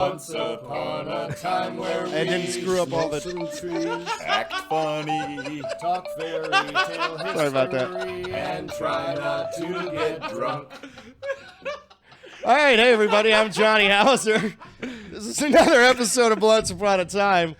Once upon a time where we didn't screw up all the trees, act funny, talk fairy tale history, sorry about that, and try not to get drunk. All right, hey everybody, I'm Johnny Hauser. This is another episode of Once Upon a Time.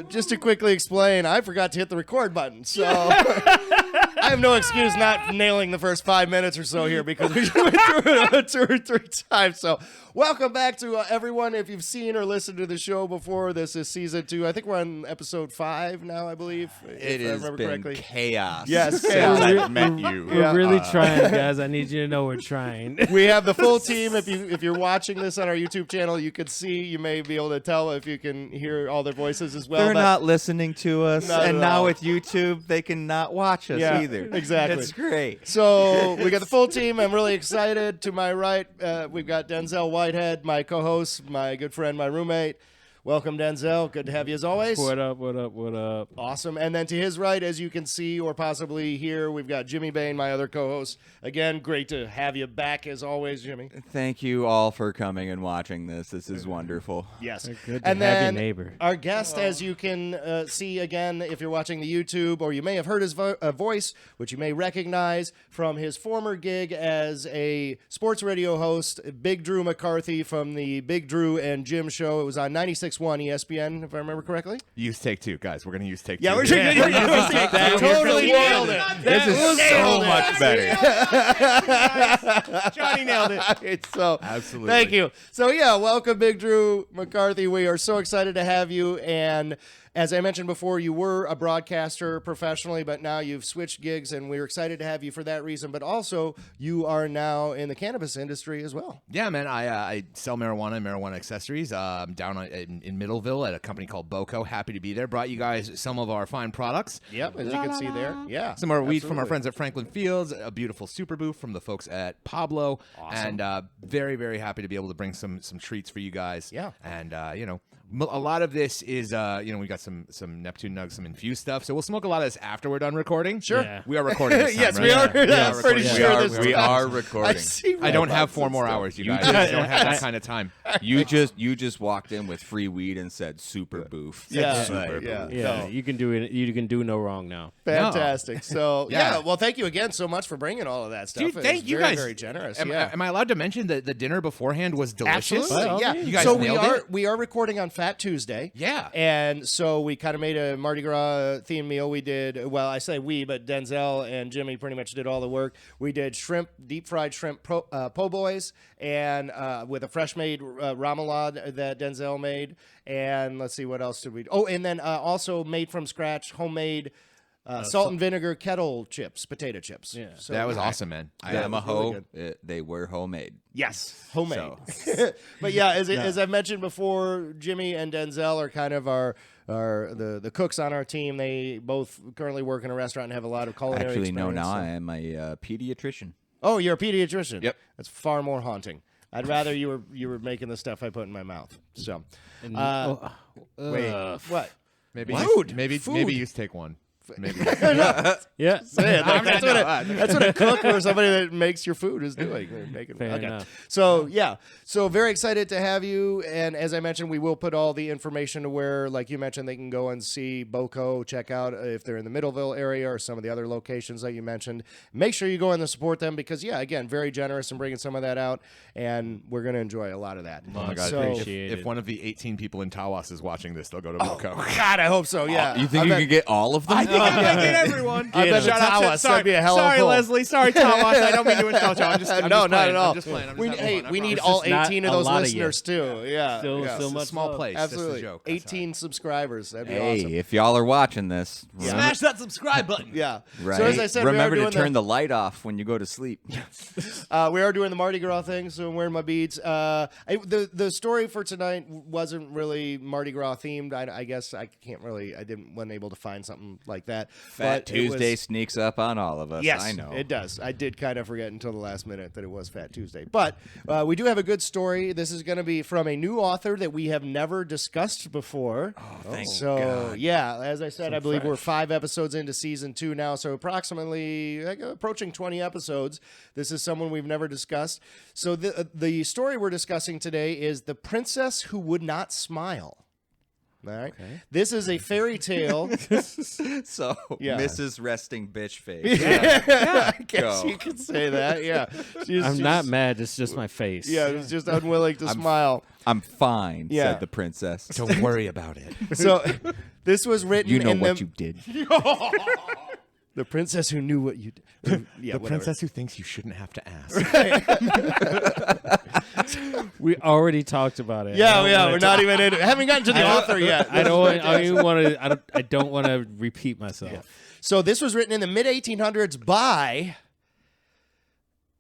Just to quickly explain, I forgot to hit the record button, so I have no excuse not nailing the first 5 minutes or so here because we went through it 2 or 3 times. So welcome back to everyone. If you've seen or listened to the show before, this is season 2. I think we're on episode 5 now, I believe. It has been chaos. Yes, since chaos. I've met you. We're really trying, guys. I need you to know we're trying. We have the full team. If you're watching this on our YouTube channel, you can see. You may be able to tell if you can hear all their voices as well. They're not listening to us, Not and at now all. with YouTube, they can not watch us either. Exactly. It's great. So we got the full team. I'm really excited. To my right, we've got Denzale Whitehead, my co-host, my good friend, my roommate. Welcome, Denzale. Good to have you as always. What up, what up, what up? Awesome. And then to his right, as you can see or possibly hear, we've got Jimmy Bain, my other co-host. Again, great to have you back as always, Jimmy. Thank you all for coming and watching this. This is wonderful. Yes. Good to And have then your neighbor. our guest, as you can see again, if you're watching the YouTube, or you may have heard his voice, which you may recognize from his former gig as a sports radio host, Big Drew McCarthy from the Big Drew and Jim show. It was on 96.1 ESPN, if I remember correctly. Use take 2, guys. We're going to use take 2. Yeah, we're totally nailed it. This is so much better. Johnny nailed it. So Absolutely. thank you. So yeah, welcome, Big Drew McCarthy. We are so excited to have you. And as I mentioned before, you were a broadcaster professionally, but now you've switched gigs, and we're excited to have you for that reason. But also, you are now in the cannabis industry as well. Yeah, man. I sell marijuana and marijuana accessories down in Middleville at a company called Boco. Happy to be there. Brought you guys some of our fine products. Yep, as you can see there. Yeah, Some of our weed from our absolutely. friends at Franklin Fields, a beautiful super booth from the folks at Pablo, and very, very happy to be able to bring some treats for you guys. Yeah. And a lot of this is we got some Neptune nugs, some infused stuff, so we'll smoke a lot of this after we're done recording. Sure. Yeah. We are recording this time, Yes, right? we are. Yeah. I'm pretty Yeah. sure We are I recording. see I don't have robots 4 and more stuff. hours, you You guys. just- I don't have that kind of time. You just walked in with free weed and said super boof. Yeah, Super yeah. boof. Yeah, No. you can do it. You can do no wrong now. Fantastic. So, Yeah. yeah, well, thank you again so much for bringing all of that stuff. Dude, It thank was you very, guys. very generous. Am I allowed to mention that the dinner beforehand was delicious? Absolutely. Well, Yeah. you guys so nailed we are recording on Fat Tuesday. Yeah. And so we kind of made a Mardi Gras themed meal. We did, well, I say we, but Denzale and Jimmy pretty much did all the work. We did deep fried shrimp po' boys, and with a fresh made remoulade that Denzale made. And let's see, what else did we do? Oh, and then also made from scratch, homemade salt and vinegar kettle chips, potato chips. Yeah. So That was awesome, man. I am a was really hoe. They were homemade. Yes, homemade. So. But yeah, as I mentioned before, Jimmy and Denzale are kind of the cooks on our team. They both currently work in a restaurant and have a lot of culinary Actually, no, experience. now So- I am a pediatrician. Oh, you're a pediatrician. Yep. That's far more haunting. I'd rather you were making the stuff I put in my mouth. So, And, wait, what? Maybe What? maybe Food. use take 1. Maybe. yeah. Say it. That's what a cook or somebody that makes your food is doing. They're making, Fair okay. enough. So yeah, so very excited to have you. And as I mentioned, we will put all the information to where, like you mentioned, they can go and see Boco, check out if they're in the Middleville area or some of the other locations that you mentioned. Make sure you go in and support them because yeah, again, very generous in bringing some of that out, and we're going to enjoy a lot of that. Oh my God! So, Appreciate If it. one of the 18 people in Tawas is watching this, they'll go to Boco. God, I hope so. Yeah, You think I you bet- can get all of them? I get everyone. I bet Shout the out to- Tawas, that'd be a hell of a Sorry, pull. Leslie. Sorry, Tawas. I don't mean to insult you. I'm just No, just not playing. at all. I'm just playing. I'm just having fun. I We need promise. all It's just 18 not of a those lot of listeners too. Yeah, Still yeah. so much small love. place. That's the Absolutely. joke. That's 18 subscribers. That'd be Hey, awesome. if y'all are watching this, Smash that subscribe button. Yeah. right? So as I said, remember we are to doing turn the light off when you go to sleep. we are doing the Mardi Gras thing, so I'm wearing my beads. The story for tonight wasn't really Mardi Gras themed. I guess I wasn't able to find something like that. Fat But it was- Tuesday sneaks up on all of us. Yes, I know. it does. I did kind of forget until the last minute that it was Fat Tuesday. But we do have a good story. This is going to be from a new author that we have never discussed before. Oh, thank So, God. yeah, as I said, I believe we're 5 episodes into season 2 now, so approximately approaching 20 episodes. This is someone we've never discussed. So the story we're discussing today is The Princess Who Would Not Smile. All right. Okay. This is a fairy tale. So, Yeah. Mrs. Resting Bitch Face. I guess Go. you could say that. Yeah. She's I'm just- not mad. It's just my face. Yeah, it was just unwilling to smile. I'm fine, Yeah. said the princess. Don't worry about it. So this was written You know in what the, you did. the princess who knew what you did. Yeah, The whatever. princess who thinks you shouldn't have to ask. We already talked about it. Yeah, I don't yeah, wanna we're not even in it. Haven't gotten to the author yet. I don't want. I don't want to. I don't want to repeat myself. So this was written in the mid 1800s by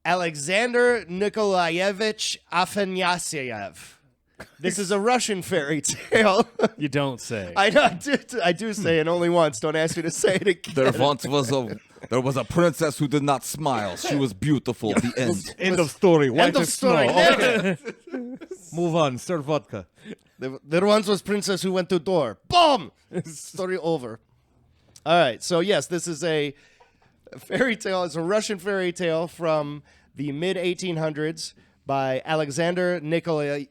Alexander Nikolaevich Afanasyev. This is a Russian fairy tale. You don't say. I do say it only once. Don't ask me to say it again. There was a princess who did not smile. She was beautiful. The end. End of story. End of story. Move on. Stir vodka. There once was princess who went to door. Boom! Story over. All right. So, yes, this is a fairy tale. It's a Russian fairy tale from the mid 1800s by Alexander Nikolaevich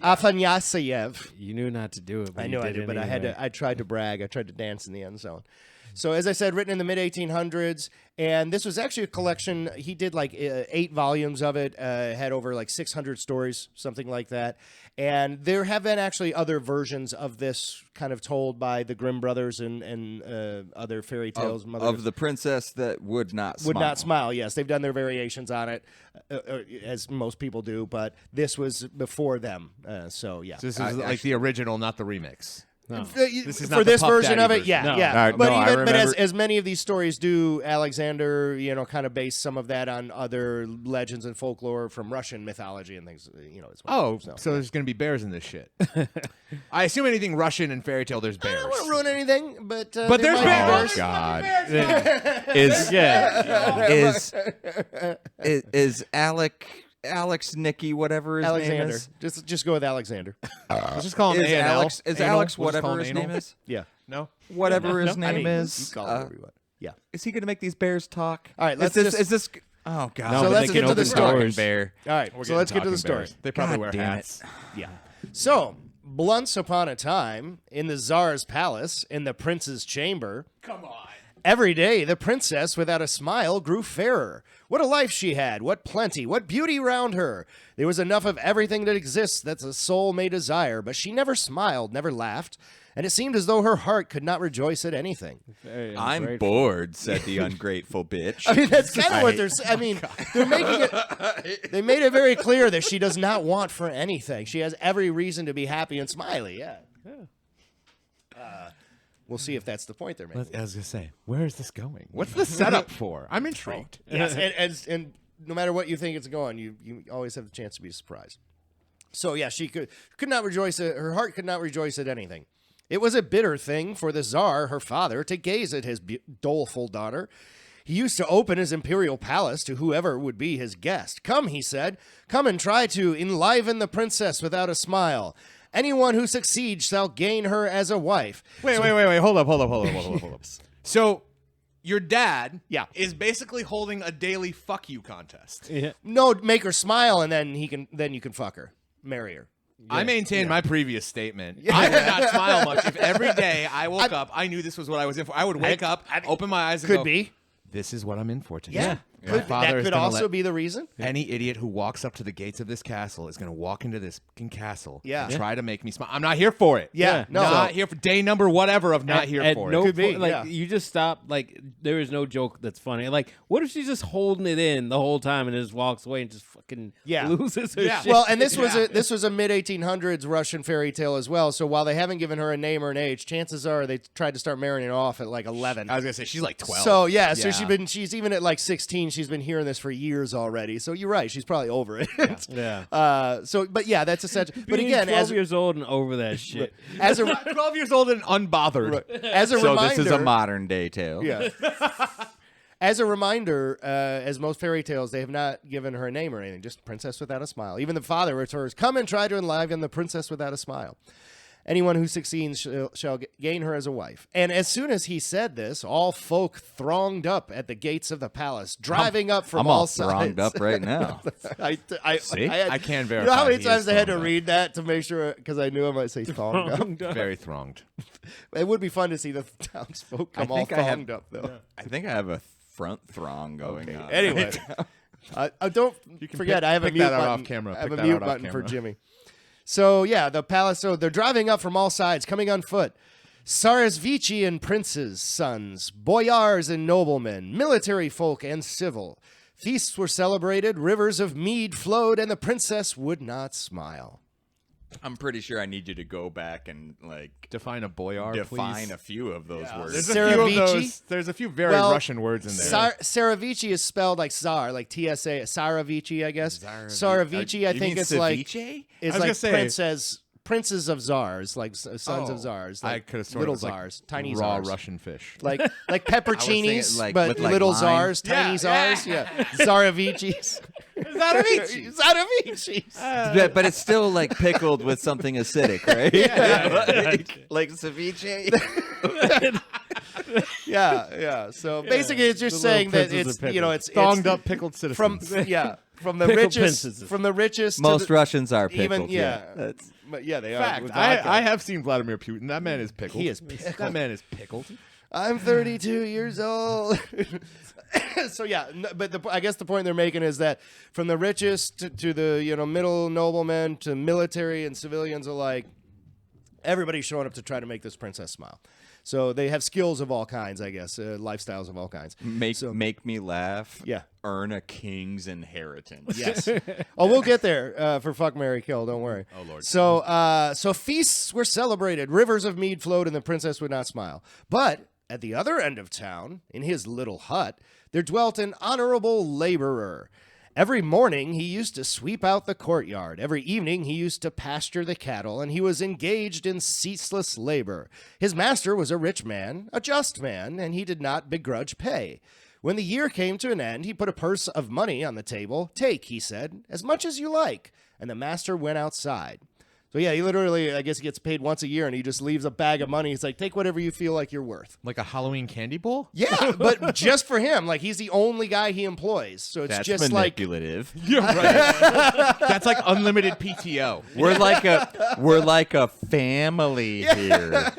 Afanasyev. You knew not to do it. But I you know I did did, but I had anyway. to. I tried to brag. I tried to dance in the end zone. So, as I said, written in the mid 1800s, and this was actually a collection. He did like 8 volumes of it. Had over like 600 stories, something like that. And there have been actually other versions of this, kind of told by the Grimm brothers and other fairy tales. Of the princess that would not smile. Would not smile. Yes, they've done their variations on it, as most people do. But this was before them. So yeah. So this is like the original, not the remix. No. This is not for the this Puff version Daddy of it, version. yeah, No. yeah. All right, but no, I even as remember- many of these stories do, Alexander, kind of based some of that on other legends and folklore from Russian mythology and things, as well. Oh, so there's going to be bears in this shit. I assume anything Russian and fairy tale, there's I bears. don't want to ruin anything, but But there there's might be bears. Oh God! Yeah. Is Alex Nicky whatever his name Alexander. is? Just go with Alexander. Let's just call him Is A&L. Alex Anal? Alex We'll just call whatever him his Anal? name is? Yeah. No? Whatever his I name mean, is. you call it whatever you want. Yeah. Is he going to make these bears talk? All right, let's Is just- this? Oh God! No, So but let's they get can to the open story. doors. Bear. All right, so let's get to the story. They probably God wear damn hats. Yeah. So, once upon a time, in the Tsar's palace, in the prince's chamber. Come on. Every day, the princess, without a smile, grew fairer. What a life she had! What plenty! What beauty round her! There was enough of everything that exists that the soul may desire, but she never smiled, never laughed, and it seemed as though her heart could not rejoice at anything. Very I'm ungrateful. bored," said the ungrateful bitch. I mean, that's kind of what they're saying. I mean, they're making it. They made it very clear that she does not want for anything. She has every reason to be happy and smiley. Yeah. We'll see if that's the point they're making. I was going to say, where is this going? What's the setup for? I'm intrigued. Yes, and no matter what you think it's going, you always have the chance to be surprised. So yeah, she could not rejoice. Her heart could not rejoice at anything. It was a bitter thing for the Tsar, her father, to gaze at his doleful daughter. He used to open his imperial palace to whoever would be his guest. "Come," he said, "come and try to enliven the princess without a smile. Anyone who succeeds shall gain her as a wife." Wait. Hold up. So, your dad is basically holding a daily fuck you contest. Yeah. No, make her smile, and then you can fuck her, marry her. I maintain my previous statement. I would not smile much if every day I woke up, I knew this was what I was in for. I would wake up, open my eyes, and Could go, be. this is what I'm in for today. Yeah. My father That is could gonna also let be the reason. any idiot who walks up to the gates of this castle is going to walk into this fucking castle Yeah. and try to make me smile. I'm not here for it. Yeah, no. Not here for day number whatever of not here At for no it. Could be, point, like yeah. you just stop. Like there is no joke that's funny. Like what if she's just holding it in the whole time and just walks away and just fucking loses her Yeah. shit? Well, and this was a mid 1800s Russian fairy tale as well. So while they haven't given her a name or an age, chances are they tried to start marrying her off at like 11. I was going to say, she's like 12. So yeah, so she's even at like 16. she's been hearing this for years already. So you're right. She's probably over it. Yeah. But yeah, that's essential. But Being again, 12 years old and over that shit. as a 12 years old and unbothered. as a So reminder, this is a modern day tale. yeah. As a reminder, as most fairy tales, they have not given her a name or anything, just Princess Without a Smile. Even the father returns, come and try to enliven the Princess Without a Smile. Anyone who succeeds shall gain her as a wife. And as soon as he said this, all folk thronged up at the gates of the palace, driving up from I'm all all sides. thronged up right now. See? had- I can You verify. know how many he times is I had to thronged up. read that to make sure, because I knew I might say thronged up. Very thronged. It would be fun to see the townsfolk come all think I have- thronged up, though. I think I have a front throng going on. Anyway, don't forget, I have a pick mute that out button. off camera. I have Pick a that mute out off button for camera. Jimmy. So yeah, the palace. So they're driving up from all sides, coming on foot. Sarasvici and princes, sons, boyars and noblemen, military folk and civil. Feasts were celebrated, rivers of mead flowed, and the princess would not smile. I'm pretty sure I need you to go back and like Define a boyar, define please. a few of those words. There's a few of Saravici? those. There's a few very Russian words in there. Saravici is spelled like Tsar, like TSA. Saravici, I guess. Saravici, I You think mean it's like ceviche? is I was like gonna say- princes of czars, like sons of Oh, czars, I like could have sworn little it was like czars, tiny raw czars, Russian fish. like pepperoncinis, like, but with, like, little lime. czars, tiny czars, yeah, Zaravicis. Zaravicis. But it's still like pickled with something acidic, right? like ceviche. Yeah. So basically, it's just The little saying that princes it's of it's Thonged up pickled citizens. from the Pickled richest princesses. from the richest. Most to Russians are the, even pickled. That's- but yeah, they Fact. are. with vodka. I have seen Vladimir Putin. That man is pickled. He is pickled. That man is pickled. I'm 32 years old. So yeah, but I guess the point they're making is that from the richest to the middle noblemen to military and civilians alike, everybody's showing up to try to make this princess smile. So they have skills of all kinds, I guess, lifestyles of all kinds. Make me laugh. Yeah. Earn a king's inheritance. Yes. Oh, we'll get there for Fuck, Marry, Kill. Don't worry. Oh, Lord. So feasts were celebrated. Rivers of mead flowed, and the princess would not smile. But at the other end of town, in his little hut, there dwelt an honorable laborer. Every morning he used to sweep out the courtyard. Every evening he used to pasture the cattle, and he was engaged in ceaseless labor. His master was a rich man, a just man, and he did not begrudge pay. When the year came to an end, he put a purse of money on the table. Take, he said, as much as you like. And the master went outside. So yeah, he literally, I guess he gets paid once a year, and he just leaves a bag of money. He's like, take whatever you feel like you're worth. Like a Halloween candy bowl? Yeah, but just for him. Like, he's the only guy he employs. So it's That's just like... manipulative. You're right. That's like unlimited PTO. We're like a family here.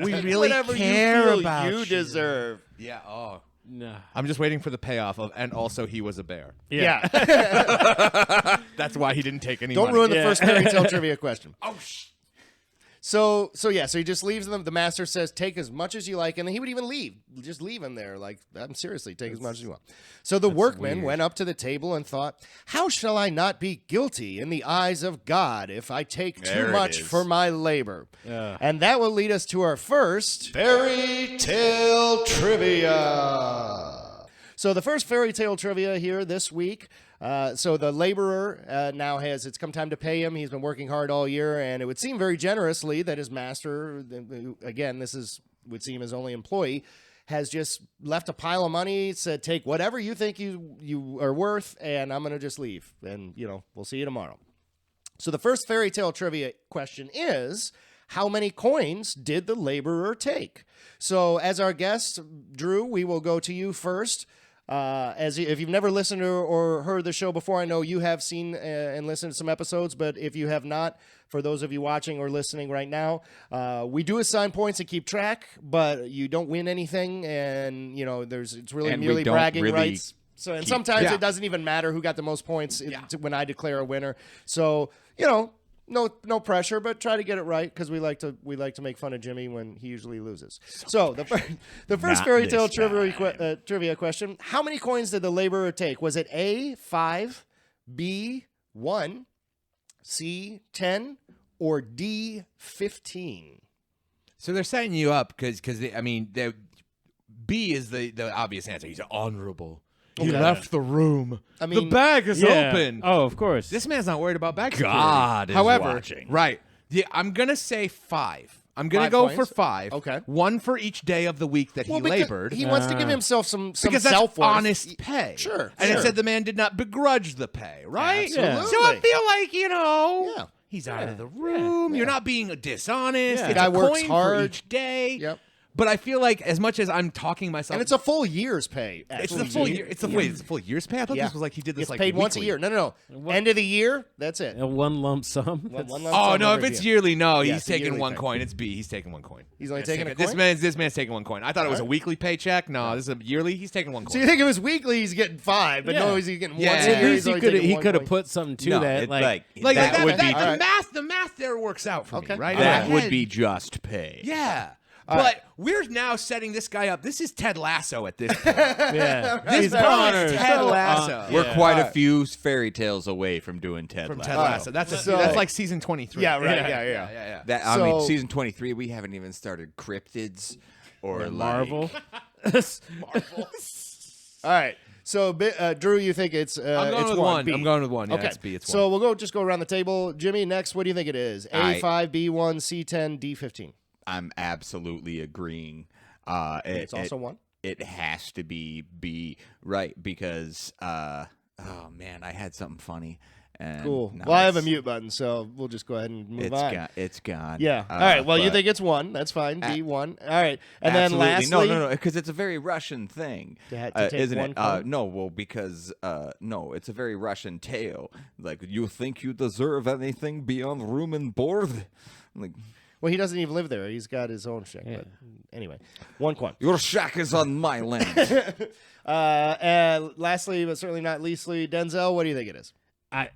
We Take really whatever care you feel about you deserve. Yeah. Oh. No. I'm just waiting for the payoff of, and also he was a bear. Yeah. That's why he didn't take any Don't money. ruin the first fairy tale trivia question. Oh, So he just leaves them. The master says, take as much as you like, and then he would even leave. Just leave him there. Like, I'm seriously, take as much as you want. So the workman went up to the table and thought, how shall I not be guilty in the eyes of God if I take There too it much is. for my labor? And that will lead us to our first fairy tale trivia. So the first fairy tale trivia here this week. So the laborer now it's come time to pay him. He's been working hard all year, and it would seem very generously that his master, again, would seem his only employee, has just left a pile of money, said, take whatever you think you are worth, and I'm going to just leave. And, we'll see you tomorrow. So the first fairy tale trivia question is, how many coins did the laborer take? So as our guest, Drew, we will go to you first. If you've never listened or heard the show before, I know you have seen and listened to some episodes, but if you have not, for those of you watching or listening right now, we do assign points and keep track, but you don't win anything, and it's really And we merely don't bragging really rights. So and sometimes yeah. it doesn't even matter who got the most points when I declare a winner. So no pressure, but try to get it right because we like to make fun of Jimmy when he usually loses. So the first Not fairy tale this trivia question: how many coins did the laborer take? Was it A 5, B 1, C 10, or D 15? So they're setting you up because B is the obvious answer. He's honorable. He left the room. I mean, the bag is open. Oh, of course. This man's not worried about bag security. God is However, watching. right. Yeah, I'm going to say 5. I'm going to 5 go points? for 5. Okay. 1 for each day of the week that well, he because labored. he wants to give himself some because that's self-worth. honest pay. Sure, And sure. it said the man did not begrudge the pay, right? Absolutely. So I feel like, Yeah. he's out of the room. You're not being dishonest. Yeah. It's Guy a works coin hard. for each day. Yep. But I feel like as much as I'm talking myself, And it's a full year's pay. it's Actually. the full year. It's the full year's pay. I thought Yeah. this was like he did this It's like paid once a weekly. year. No. End of the year, that's it. A one lump sum. One lump Oh sum no! If every it's year. yearly, no, Yeah, he's it's a taking yearly 1 pay. coin. It's B. He's taking 1 coin. He's only That's taking it. a coin? This man's taking 1 coin. I thought it was a weekly paycheck. No, this is a yearly. He's taking 1 coin. So you think it was weekly, he's getting 5, but Yeah. no, he's getting Yeah. once a At year. At he's least only he taking could have one coin. put something to No, that. it- like that would be- the math there works out for Okay. me, right? That In my would head. be just pay. Yeah. But we're now setting this guy up. This is Ted Lasso at this point. yeah. This He's part honored. is Ted Lasso. We're quite a few fairy tales away from doing Ted From Lasso. Ted Lasso. That's like season 23. Yeah, right. Yeah. Yeah. That I mean, So- season 23. We haven't even started cryptids or like, Marvel. All right. So, Drew, you think it's I'm going it's with 1. 1. B. I'm going with 1. Yeah, Okay. it's B. It's 1. So we'll just go around the table. Jimmy, next, what do you think it is? A5, B1, C10, D15. I'm absolutely agreeing. It's also 1. It has to be B, right? Because oh man, I had something funny. And Cool. now Well, I have a it's- mute button, so we'll just go ahead and move It's on. gone. It's gone. Yeah. All right. Well, you but- think it's 1. That's fine. D1. All right. And Absolutely. then lastly. no, because it's a very Russian thing, To take isn't one it? coin? No, well, because no, it's a very Russian tale. Like, you think you deserve anything beyond room and board? Like, Well, he doesn't even live there. He's got his own shack. Yeah. But anyway, 1 coin. your shack is on my land. And lastly, but certainly not leastly, Denzel, what do you think it is? I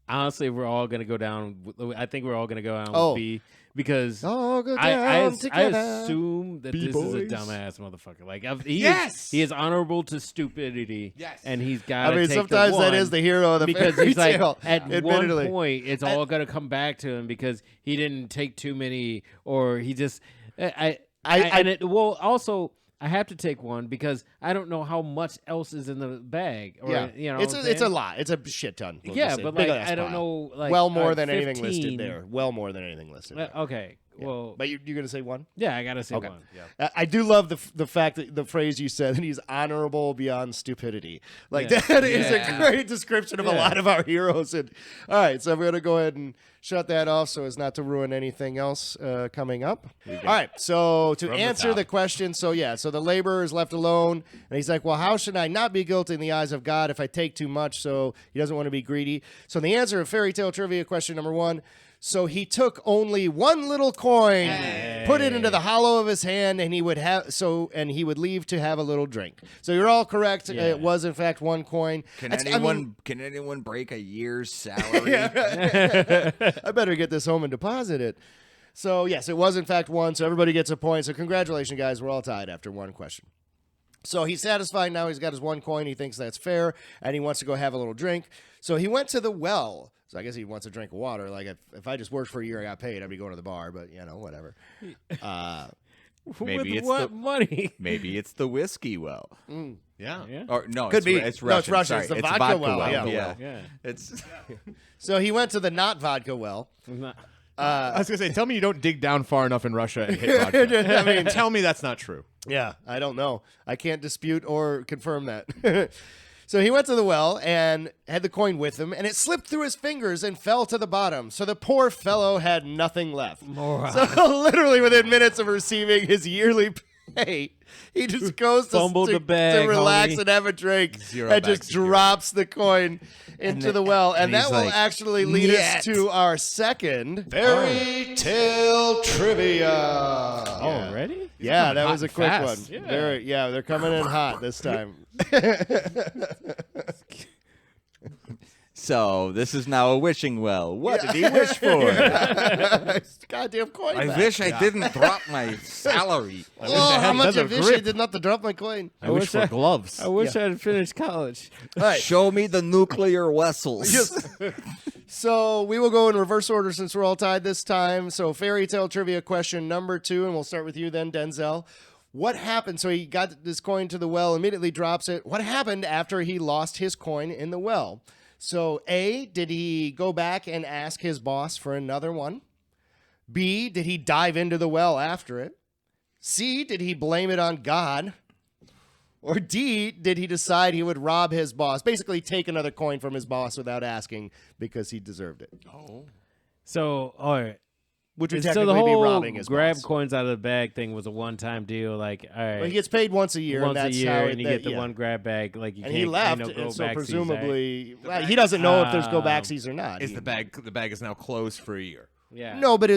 honestly, we're all gonna go down. I think we're all gonna go down Oh. with B because Oh, go I down together. assume that this is a B-boys. dumbass motherfucker. Like Yes! he is honorable to stupidity. Yes. And he's got. I mean, take sometimes the that one is the hero of the because fairy he's like tale. at admittedly. one point it's all gonna come back to him because he didn't take too many or he just. Well, also. I have to take 1 because I don't know how much else is in the bag. Or, Yeah, you know, it's what I'm a saying? lot. It's a shit ton. we'll Yeah, just say. but Big like ass I don't pile. know, like well more all right, than anything 15. listed there. Well more than anything listed. There. Okay, well, But you're gonna say 1? yeah, I gotta say Okay. 1. Yeah. I do love the fact that the phrase you said that he's honorable beyond stupidity. Like Yeah. that is a Yeah. great description of a Yeah. lot of our heroes. And all right, so I'm gonna go ahead and shut that off so as not to ruin anything else coming up. All right, so to answer the question, so the laborer is left alone, and he's like, well, how should I not be guilty in the eyes of God if I take too much? So he doesn't want to be greedy. So the answer of fairy tale trivia question number 1. So he took only 1 little coin, put it into the hollow of his hand, and he would leave to have a little drink. So you're all correct. Yeah. It was in fact 1 coin. Can That's- anyone break a year's salary? I better get this home and deposit it. So yes, it was in fact 1. So everybody gets a point. So congratulations, guys. We're all tied after 1 question. So he's satisfied now. He's got his 1 coin. He thinks that's fair, and he wants to go have a little drink. So he went to the well. So I guess he wants a drink of water. Like if I just worked for a year, I got paid, I'd be going to the bar. But whatever. Maybe With it's what the- money? Maybe it's the whiskey well. Yeah. Yeah. Or no, Could it's, be. It's No, Russian. it's Russian. Sorry, It's the it's vodka well, yeah. Yeah. It's So he went to the not vodka well. I was going to say, tell me you don't dig down far enough in Russia and hit vodka. I mean, Tell me that's not true. yeah, I don't know. I can't dispute or confirm that. So he went to the well and had the coin with him, and it slipped through his fingers and fell to the bottom. So the poor fellow had nothing left. So literally within minutes of receiving his yearly pay, he just goes to, Fumbled the bag, to relax homie. and have a drink, Zero and bag just security. drops the coin into the well. And that he's will like, actually lead us "Nyet." to our second fairy tale trivia. Already? Yeah, that hot was a and quick fast. one. They're coming in hot this time. so. This is now a wishing well. What did he wish for? Goddamn coin. I back. wish I didn't drop my salary. Oh, how much I leather wish I grip. did not to drop my coin. I wish for gloves. I wish I had finished college. All right. Show me the nuclear vessels. So we will go in reverse order since we're all tied this time. So fairy tale trivia question number 2, and we'll start with you then, Denzel. What happened? So he got this coin to the well, immediately drops it. What happened after he lost his coin in the well? So A, did he go back and ask his boss for another one? B, did he dive into the well after it? C, did he blame it on God? Or D, did he decide he would rob his boss? Basically take another coin from his boss without asking because he deserved it. So, all right. Which would So technically the be whole robbing his grab boss. coins out of the bag thing was a one-time deal. Like, all right, Well, he gets paid once a year, once and that's a year, how and you get the yeah. one grab bag. Like, you And can't, he left, ain't no and so go-backsies, presumably he doesn't know if there's go backsies or not. Is the bag is now closed for a year? Yeah. No, but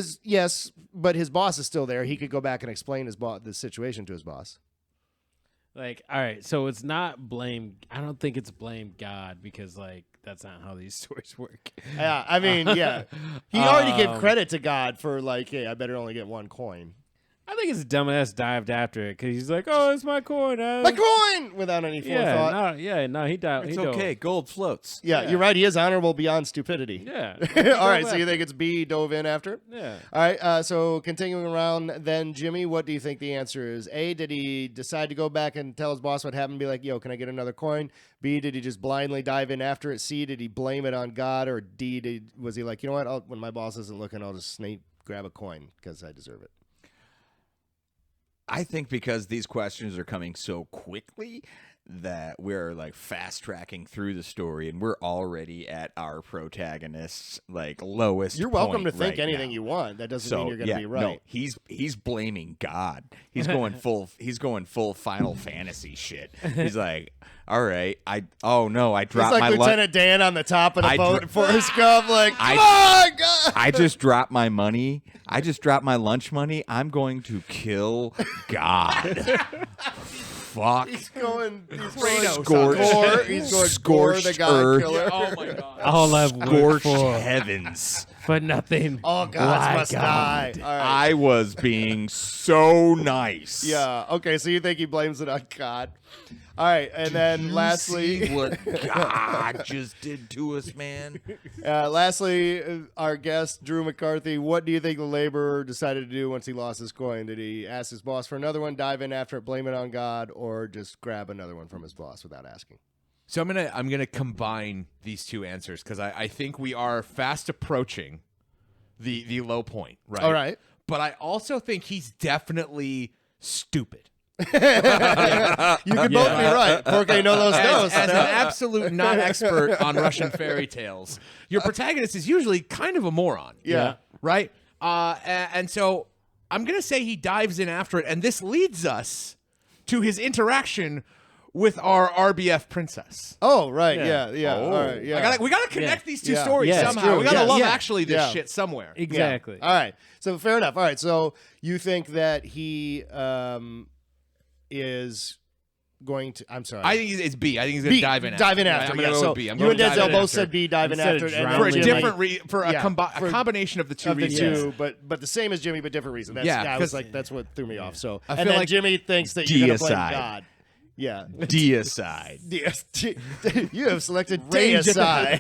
but his boss is still there. He could go back and explain the situation to his boss. Like, all right, so it's not blame. I don't think it's blame God because, like, that's not how these stories work. Yeah, I mean, yeah, he already gave credit to God for like, hey, I better only get one coin. I think his dumbass dived after it because he's like, "Oh, it's my coin." My coin, without any forethought. He dived. It's okay. Gold floats. Yeah, you're right. He is honorable beyond stupidity. Yeah. All right, so you think it's B, dove in after it? Yeah. All right, so continuing around then, Jimmy, what do you think the answer is? A, did he decide to go back and tell his boss what happened and be like, yo, can I get another coin? B, did he just blindly dive in after it? C, did he blame it on God? Or D, was he like, you know what, when my boss isn't looking, I'll just grab a coin because I deserve it? I think because these questions are coming so quickly that we're like fast tracking through the story and we're already at our protagonist's like lowest. You're welcome point to think right anything now. you want. That doesn't mean you're going to be right. No, he's blaming God. He's going full Final Fantasy shit. He's like, all right, I dropped It's like my Lieutenant Dan on the top of the I boat dr- for his Gump, like, I- come on, God! I just dropped my money. I just dropped my lunch money. I'm going to kill God. Fuck. He's going Kratos gore. He's going gore the Scorched God earth. killer. Oh my god. All I've worked Scorched for, heavens. for nothing. All gods Why must God? die. All right. I was being so nice. Yeah. Okay. So you think he blames it on God? All right. And then lastly, See what God just did to us, man. lastly, our guest Drew McCarthy. What do you think the laborer decided to do once he lost his coin? Did he ask his boss for another one, dive in after it, blame it on God, or just grab another one from his boss without asking? So I'm gonna combine these two answers because I think we are fast approaching the low point, right? All right. But I also think he's definitely stupid. You could both be right. Porque no los dos. As an absolute non-expert on Russian fairy tales, your protagonist is usually kind of a moron. Yeah. Right? And so I'm going to say he dives in after it, and this leads us to his interaction with our RBF princess. Oh, right. Yeah. Oh. All right. Yeah. We gotta connect these two Yeah. stories Yeah, it's somehow. true. We gotta Yeah. love Yeah. actually this Yeah. shit somewhere. Exactly. Yeah. All right. So fair enough. All right. So you think that he is going to? I'm sorry. I think it's B. I think he's gonna B, dive in. dive in Right, after. I'm gonna Yeah, go so with B. I'm you going and dive Denzel in both after. said B, dive in Instead after of it, and for a then drowning. Jimmy- different for a, Yeah, a combination of the two of the reasons. two, but the same as Jimmy, but different reason. That's, Yeah, I was 'cause- like, that's what threw me off. So, I and feel then like Jimmy thinks that you're gonna blame deicide. God. Yeah. Deicide. Yes, you have selected deicide.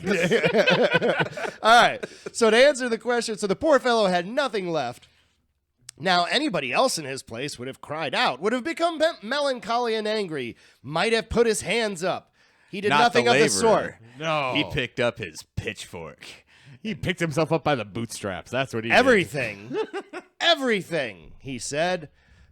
All right. So to answer the question, so the poor fellow had nothing left. Now, anybody else in his place would have cried out, would have become melancholy and angry, might have put his hands up. He did Not nothing the of the laborer. sort. No, He picked up his pitchfork. he picked himself up by the bootstraps. That's what he Everything, everything, he said,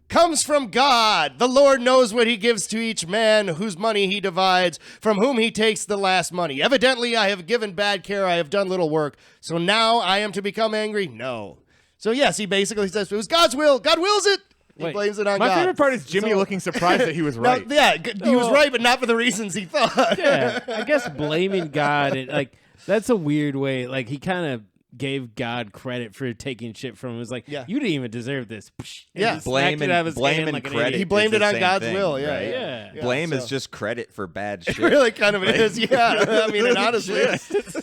comes from God. The Lord knows what he gives to each man, whose money he divides, from whom he takes the last money. Evidently, I have given bad care. I have done little work. So now I am to become angry? No. So yes, he basically says it was God's will. God wills it. He Wait, blames it on My God. favorite part is Jimmy So- looking surprised that he was No, right. yeah, he was right, but not for the reasons he thought. Yeah, I guess blaming God, that's a weird way. Like, he kind of gave God credit for taking shit from him. It's like, Yeah. you didn't even deserve this. And Yeah. he smacked it out of his Blame hand and like an credit. idiot. He blamed is it the on same God's thing, will, yeah, right? Yeah. Blame so- is just credit for bad shit. It really kind of is, yeah. I mean, and honestly,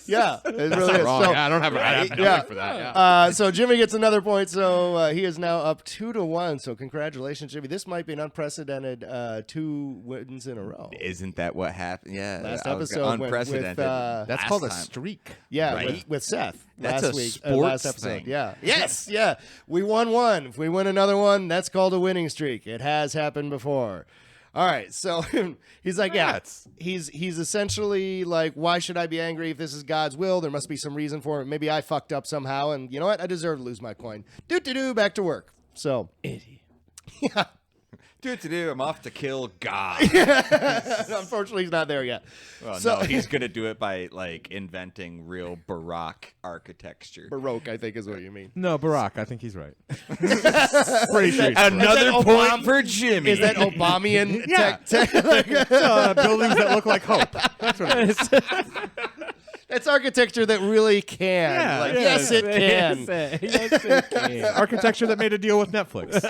yeah, it really Not is. wrong. So, Yeah, I don't have nothing yeah. for that. Yeah. So Jimmy gets another point, so he is now up 2-1. So congratulations, Jimmy. This might be an unprecedented 2 wins in a row. Isn't that what happened? Yeah. Last I was episode went with, unprecedented. That's last called a time. streak. Yeah, Right? with Seth. That's a week, sports last episode. thing. Yeah. Yes. Yeah. We won one. If we win another one, that's called a winning streak. It has happened before. All right. So he's like, he's essentially like, why should I be angry if this is God's will? There must be some reason for it. Maybe I fucked up somehow, and you know what? I deserve to lose my coin. Back to work. So Idiot. yeah. I'm off to kill God. Unfortunately, he's not there yet. Well, So- no, he's gonna do it by like inventing real Baroque architecture. Baroque, I think, is what you mean. No, Barack. I think he's right. Pretty sure he's correct. Another Is that point Obama- for Jimmy. Is that Obamian Yeah. tech? Buildings that look like hope. That's what it is. That's architecture that really can. Yeah, Like, yeah. yes, it can. Yes, it can. Architecture that made a deal with Netflix.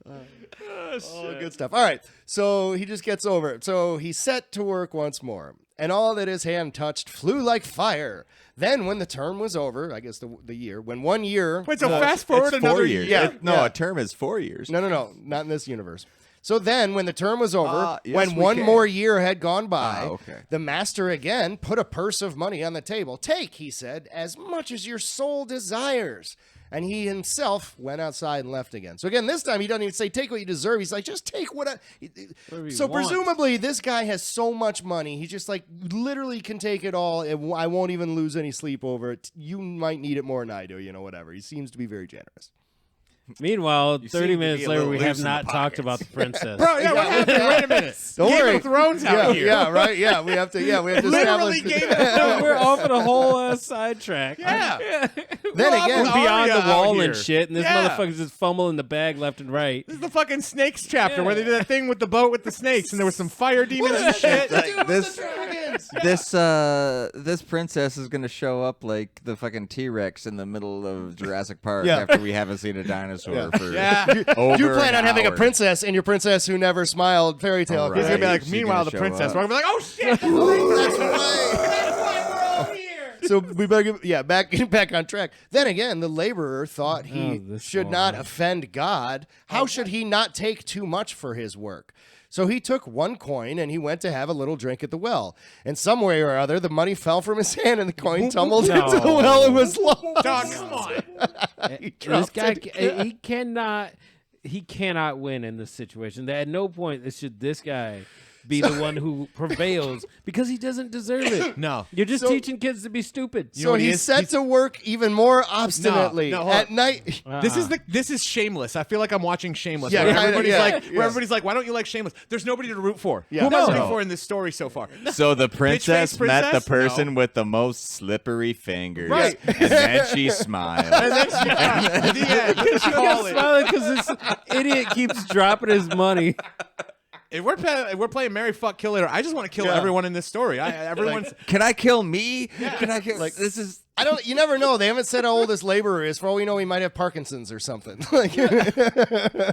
Oh, good stuff. All right. So he just gets over it. So he set to work once more, and all that his hand touched flew like fire. Then, when the term was over, I guess the year, when 1 year. Wait, so fast forward It's 4 another years. Yeah, No, yeah. a term is 4 years. No, not in this universe. So then, when the term was over, Yes, when we one can. more year had gone by, okay. the master again put a purse of money on the table. Take, he said, as much as your soul desires. And he himself went outside and left again. So again, this time he doesn't even say, take what you deserve. He's like, just take what I... Whatever you So want. presumably this guy has so much money. He just like literally can take it all. I won't even lose any sleep over it. You might need it more than I do, whatever. He seems to be very generous. Meanwhile, You 30 seem to minutes be a later, little we have loose in the not talked pockets. about the princess. Bro, yeah, what happened? Wait a minute. Don't Game worry. of Thrones out here. Yeah, right. Yeah, we have to Literally establish. Game of Thrones. We're off on a whole sidetrack. Yeah. Then again, We're Beyond the Arya wall out and here. shit, and this Yeah. motherfucker's just fumbling the bag left and right. This is the fucking snakes chapter where they did that thing with the boat with the snakes and there was some fire demons and shit. This princess is gonna show up like the fucking T-Rex in the middle of Jurassic Park Yeah. after we haven't seen a dinosaur for Yeah. over You plan an on having a hour. princess and your princess who never smiled fairy tale. All He's right. gonna be like, She's meanwhile, gonna the show princess. up. We're gonna be like, oh shit. That's right. So we better get, back on track. Then again, the laborer thought he this should one. not offend God. How should he not take too much for his work? So he took 1 coin and he went to have a little drink at the well. And some way or other, the money fell from his hand and the coin tumbled No. into the well and was lost. Dog, come on. He This dropped guy, it. he cannot win in this situation. At no point should this guy be the one who prevails because he doesn't deserve it. No. You're just So- teaching kids to be stupid. So what he he is? set to work even more obstinately No, hold at on. night. This is Shameless. I feel like I'm watching Shameless. Yeah, where kinda, everybody's yeah, like, yeah. why don't you like Shameless? There's nobody to root for. Yeah. Who am I No. rooting for in this story so far? So the princess met the princess? person No. with the most slippery fingers, Right. and then she smiled. And then she, the end. Call it. Smiling because this idiot keeps dropping his money. If we're playing Marry Fuck Kill Later, I just want to kill Yeah. everyone in this story. Everyone's Can I kill me? Can I kill? This is. You never know. They haven't said how old this laborer is. For all we know, he might have Parkinson's or something.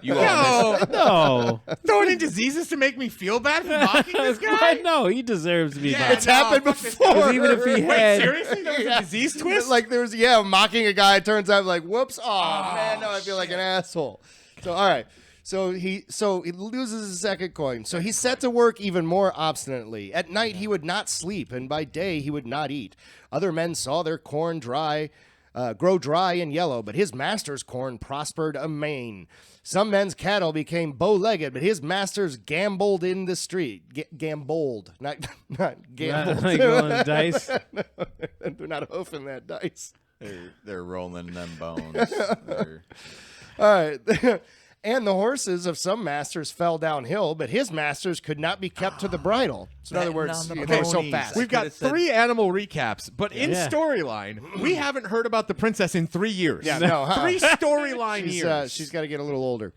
You all missed. no No. throwing in diseases to make me feel bad for mocking this guy. No, he deserves to be Yeah, mocked. It's happened fuck this before. guy. Even if he Wait, had- seriously? There was a disease twist? Like there was, mocking a guy. It turns out like, whoops, man, no, I feel like an asshole. So all right. So he loses his second coin. So he set to work even more obstinately. At night he would not sleep, and by day he would not eat. Other men saw their corn grow dry and yellow, but his master's corn prospered amain. Some men's cattle became bow-legged, but his master's gambled in the street. Gamboled, not gambled. Like rolling dice. They're not hoofing that dice. They're rolling them bones. All right. And the horses of some masters fell downhill, but his masters could not be kept to the bridle. So in other words, on the they were so ponies. fast. We've got could've said- 3 animal recaps, but in Yeah. storyline, we haven't heard about the princess in 3 years. Yeah, no, 3 storyline years. She's got to get a little older.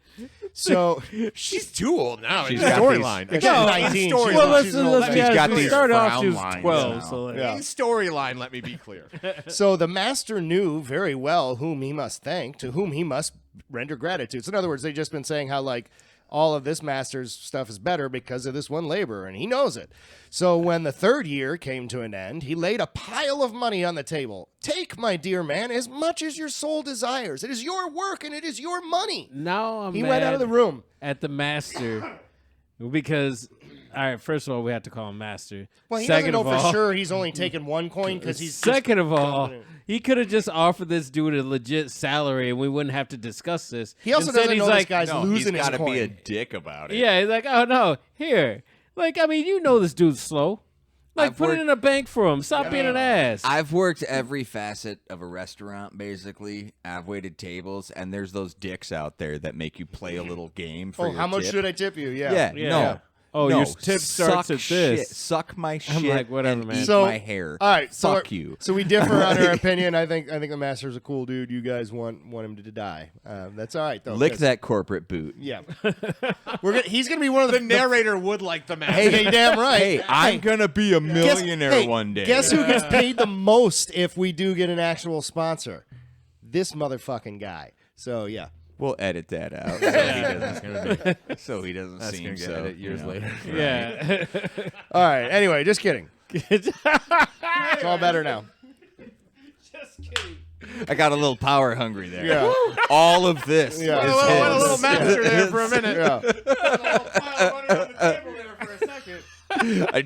So She's too old now in She's got storyline. these- Again, No, in 19. storyline. Well, let's She's an old be lady. honest. got We these started off, frown she was lines 12. now. So like, Yeah. In storyline, let me be clear. So the master knew very well whom he must thank, to whom he must render gratitude. So in other words, they've just been saying how like all of this master's stuff is better because of this one laborer, and he knows it. So when the 3rd year came to an end, he laid a pile of money on the table. Take, my dear man, as much as your soul desires. It is your work and it is your money. now I'm He mad went out of the room. at the master because All right, first of all, we have to call him master. Well, he Second doesn't know of for all, sure he's only taking one coin because he's Second of all, confident. he could have just offered this dude a legit salary, and we wouldn't have to discuss this. He also Instead, doesn't he's know like, this guy's No, losing he's his got to coin. be a dick about it. Yeah, he's like, oh no, here. Like, I mean, you know this dude's slow. Like, I've put worked- it in a bank for him. Stop being an ass. I've worked every facet of a restaurant, basically. I've waited tables, and there's those dicks out there that make you play a little game for Oh, your how much tip. should I tip you? Yeah. Yeah, Yeah. no. Oh, no, your tip starts suck at shit. this. Suck my shit. I'm like, whatever, and man. Eat So, my hair. All right, so Fuck you. So we differ on our opinion. I think the master's a cool dude. You guys want him to die. That's all right though. Lick 'cause- that corporate boot. Yeah. He's gonna be one of The narrator would like the master. Hey, damn right. Hey, I'm gonna be a Guess- millionaire hey, one day. Guess who gets paid the most if we do get an actual sponsor? This motherfucking guy. So yeah. We'll edit that out so he doesn't That's seem gonna get so edit years later. Yeah. All right. Anyway, just kidding. It's all better now. I got a little power hungry there. Yeah. All of this. Yeah. is Went Went a little his. master there for a minute. Yeah.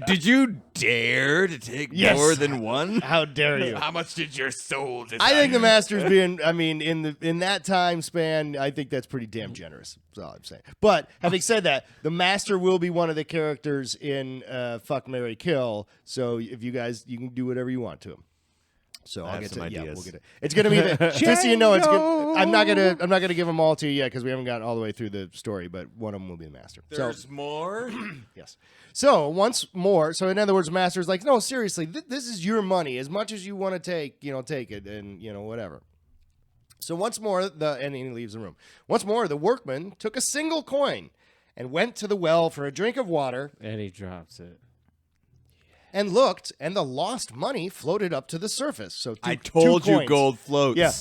Did you dare to take Yes. more than one? How dare you? How much did your soul desire? I think the master's being. I mean, in that time span, I think that's pretty damn generous. That's all I'm saying. But having said that, the master will be one of the characters in Fuck, Marry, Kill. So if you guys, you can do whatever you want to him. So I'll have get some to yeah, ideas. we'll get it. It's gonna be the, just so you know, it's good. I'm not gonna give them all to you yet because we haven't gotten all the way through the story. But one of them will be the master. There's more. Yes. So once more, so in other words, master's like, no, seriously, this is your money. As much as you want to take, take it, and whatever. So once more, and he leaves the room. Once more, the workman took a single coin and went to the well for a drink of water And he drops it. and looked, and the lost money floated up to the surface. So I two told you coins. gold floats. Yeah.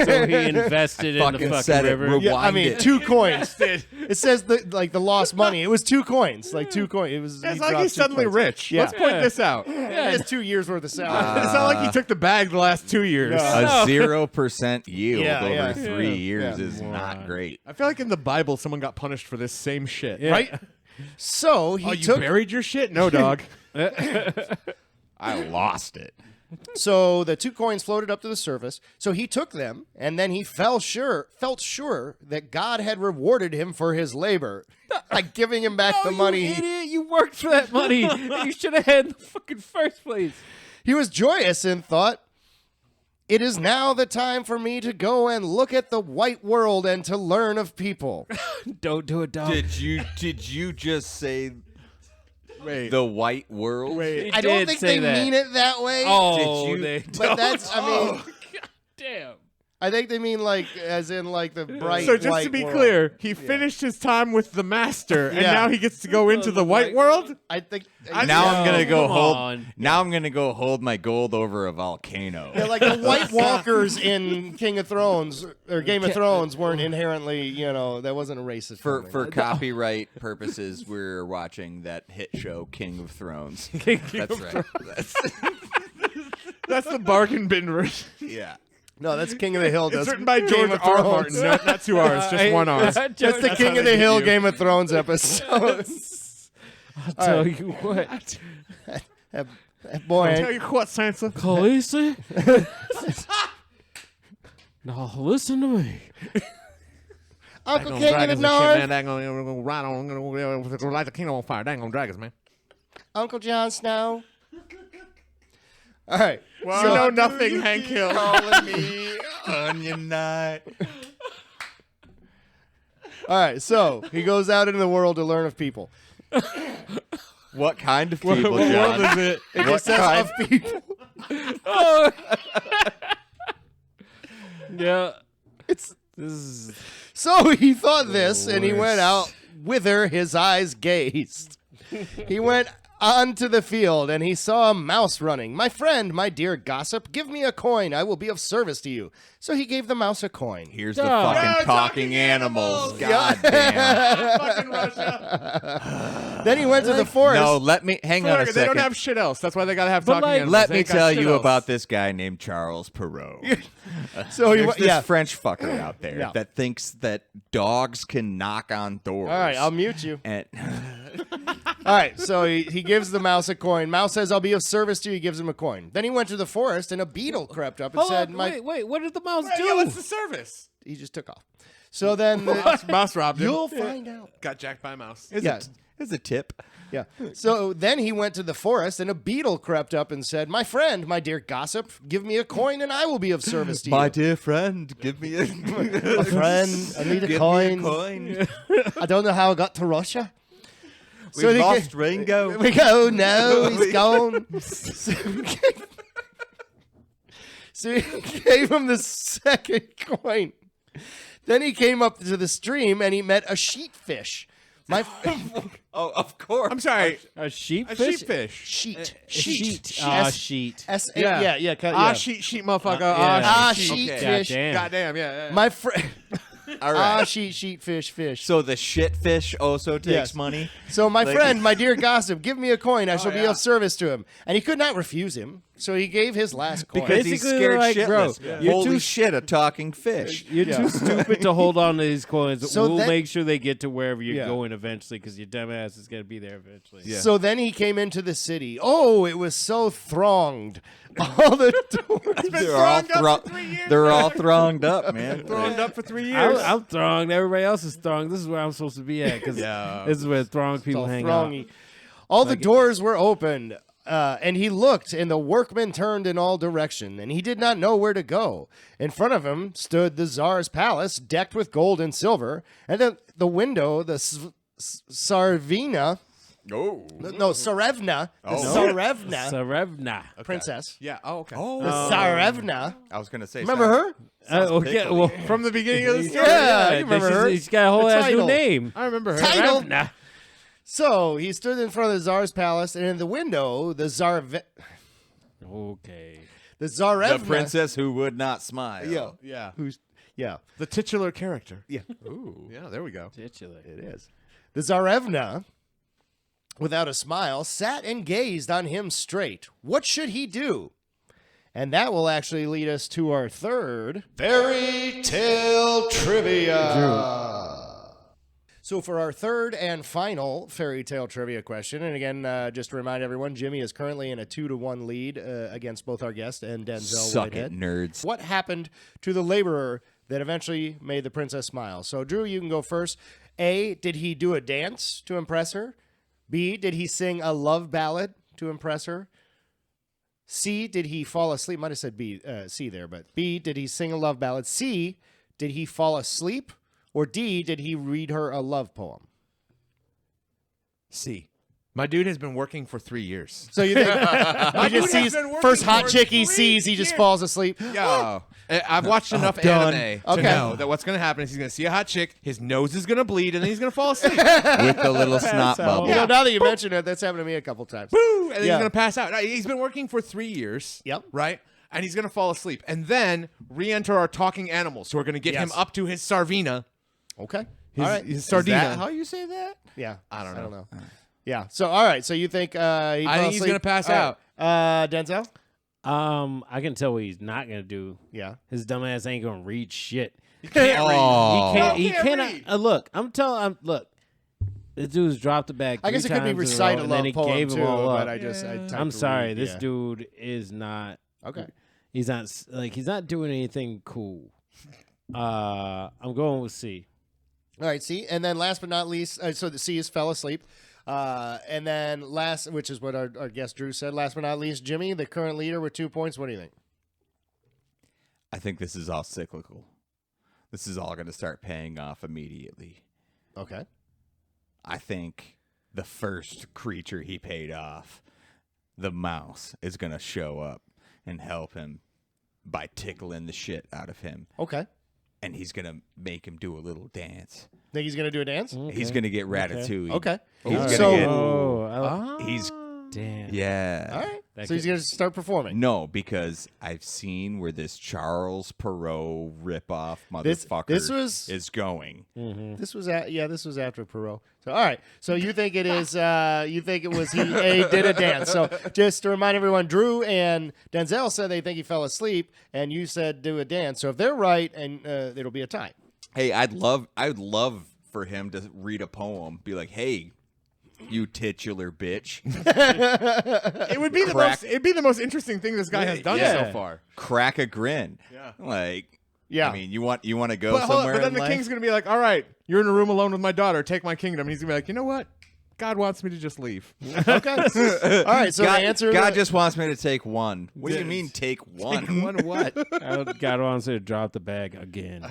So he invested in the Fucking fucking said it. river. Yeah, I Rewind mean, it. 2 coins. It says the lost money. It was 2 coins, like 2 coins. It was. It's he like dropped he's 2 suddenly coins. rich. Yeah. Let's point this out. It's 2 years worth of salary. It's not like he took the bag the last 2 years. No. A 0% yield Yeah, over yeah. 3 years Yeah. is not great. I feel like in the Bible, someone got punished for this same shit. Right? So he Oh, you took. buried your shit? No, dog. I lost it. So the 2 coins floated up to the surface. So he took them, and then he felt sure that God had rewarded him for his labor by giving him back the money. You idiot! You worked for that money. You should have had in the fucking first place. He was joyous and thought, "It is now the time for me to go and look at the white world and to learn of people." Don't do it, dog. Did you just say Wait. the white world? Wait. I don't did think say they that. mean it that way. Oh, Did you- they but don't. that's. I mean, God damn. I think they mean like as in like the bright. So just white to be world. clear, he finished his time with the master, and Yeah. now he gets to go into the white world? I think. Now I'm gonna go come hold. on. Now I'm gonna go hold my gold over a volcano. Yeah, like the White Walkers in King of Thrones or Game of Thrones weren't inherently, that wasn't a racist. For comment. copyright purposes, we're watching that hit show King of Thrones. That's right. That's the bargain bin version. Yeah. No, that's King of the Hill. It's That's written by Game George of R. Thrones. Martin. No, not 2 R's, just 1 R. That's the King of the Hill Game of Thrones episode. I'll tell you what. Boy, Tell you what, Sansa. Khaleesi? Now listen to me. Uncle King of the North, They're gonna ride on, gonna light the kingdom on fire. They ain't gonna drag us, man. Uncle Jon Snow. All right. Well, you know nothing, Hank Hill. Calling me Onion Knight. All right. So he goes out into the world to learn of people. What kind of people, What John? world is it? It What just says kind? of people. Yeah. It's This is so he thought this, and he went out whither his eyes gazed. He went onto the field, and he saw a mouse running. "My friend, my dear gossip, give me a coin. I will be of service to you." So he gave the mouse a coin. Here's the Dog. fucking Yeah, talking animals. God damn. Fucking Russia. Then he went to the forest. No, let me hang on a They second. don't have shit else. That's why they gotta have But talking like- animals. Let They me ain't got tell shit you else. about this guy named Charles Perrault. So he There's went. this Yeah. French fucker out there Yeah. that thinks that dogs can knock on doors. All right, I'll mute you. And All right, so he gives the mouse a coin. Mouse says, I'll be of service to you. He gives him a coin. Then he went to the forest, and a beetle crept up and Hold said, on, "My." wait, what did the mouse do? Yeah, what's the service? He just took off. So then Mouse robbed him. you'll find out. Got jacked by a mouse. Yes. It's a tip. Yeah. So then he went to the forest, and a beetle crept up and said, "My friend, my dear gossip, give me a coin, and I will be of service to you." My dear friend, give me a My friend, I need a give coin. Me a coin. I don't know how I got to Russia. We they lost ga- Ringo. We go, no, he's gone. So he gave him the second coin. Then he came up to the stream and he met a sheetfish. Oh, of course. I'm sorry. A sheepfish? A sheepfish. Sheet. Sheet. Sheet. Sheet. Yeah. Sheet, motherfucker. yeah. Sheet Okay. fish. Goddamn. Goddamn, yeah. My friend. All right. Sheet fish. So the shit fish also takes Yes. money. So my friend, my dear gossip, give me a coin. I shall be yeah. of service to him. And he could not refuse him. So he gave his last coin. Because he's Basically, scared like, bro, shitless. you're Holy too- shit, a talking fish. You're too stupid to hold on to these coins. So we'll then- make sure they get to wherever you're Yeah. going eventually because your dumb ass is going to be there eventually. Yeah. So then he came into the city. Oh, it was so thronged. All the doors. They're all thronged up, man. Thronged up for 3 years. I'm thronged. Everybody else is thronged. This is where I'm supposed to be at because Yeah. this is where thronged people all hang throngy. out. All the doors were opened, and he looked, and the workmen turned in all direction, and he did not know where to go. In front of him stood the Tsar's palace, decked with gold and silver, and at the window, the Tsarevna, Oh. Tsarevna, the Sarevna. princess, Yeah. Oh, okay. the Tsarevna. I was going to say. Remember her? Okay, well, From the beginning of the story. Yeah, you remember her. She's got a whole The ass new title. name. I remember her. Title. Sarevna. So he stood in front of the Tsar's palace, and in the window, the Okay. Tsarevna. The princess who would not smile. Yeah. Yeah. Who's, yeah. The titular character. Yeah. Ooh. Yeah, there we go. Titular. It is. The Tsarevna, without a smile, sat and gazed on him straight. What should he do? And that will actually lead us to our third fairy tale trivia. So for our third and final fairy tale trivia question, and again, just to remind everyone, Jimmy is currently in a 2-1 lead against both our guest and Denzale Suck Whitehead. it, nerds. What happened to the laborer that eventually made the princess smile? So, Drew, you can go first. A, did he do a dance to impress her? B, did he sing a love ballad to impress her? C, did he fall asleep? Might have said B, C there, but B, did he sing a love ballad? C, did he fall asleep? Or D, did he read her a love poem? C. My dude has been working for 3 years. So you think he dude just has sees been working first hot for chick he 3 sees, he just years. falls asleep. Yeah. I've watched enough done. anime Okay. to know that what's going to happen is he's going to see a hot chick, his nose is going to bleed, and then he's going to fall asleep. With the little snot how- bubble. You know, now that you mention it, that's happened to me a couple times. Boo! And then Yeah. he's going to pass out. He's been working for 3 years. Yep. Right? And he's going to fall asleep. And then re-enter our talking animals who are going to get him Yes. up to his Sarvina. Okay. His, All right. his Is that Sardina. how you say that? Yeah. I don't know. Yeah. So, all right. So you think he I fell think he's asleep? gonna pass All right. Denzel? I can tell what he's not gonna do. Yeah. His dumb ass ain't gonna read shit. Oh. He can't cannot. read. Look, look. This dude's dropped the bag. I guess it 3 could be times in a recite row, a and then love he poem gave too, them all but up. I just I typed I'm to sorry, read, this yeah. dude is not. Okay. He's not he's not doing anything cool. I'm going with C. All right. C. And then last but not least, so the C is fell asleep. And then last, which is what our guest Drew said, last but not least, Jimmy, the current leader with 2 points. What do you think? I think this is all cyclical. This is all going to start paying off immediately. Okay. I think the first creature he paid off, the mouse, is going to show up and help him by tickling the shit out of him. Okay. And he's going to make him do a little dance. Think he's going to do a dance? He's going to get Ratatouille. Okay. He's All going right. to get... Oh, He's... damn. Yeah. All right. That So he's could- going to start performing. No, because I've seen where this Charles Perrault ripoff motherfucker this was- is going. This was this was after Perot. So all right. So you think it is you think it was he did a dance. So just to remind everyone, Drew and Denzel said they think he fell asleep, and you said do a dance. So if they're right, and it'll be a tie. Hey, I'd love for him to read a poem, be like, hey, You titular bitch. It would be the most. It'd be the most interesting thing this guy has done so far. Crack a grin. Yeah. Like, Yeah. I mean, you want to go But, hold on, somewhere but then in the life? king's gonna be like, "All right, you're in a room alone with my daughter. Take my kingdom." And he's gonna be like, "You know what? God wants me to just leave." Okay. All right. So God, the answer. God just wants me to take one. What do you mean take one? One what? God wants her to drop the bag again.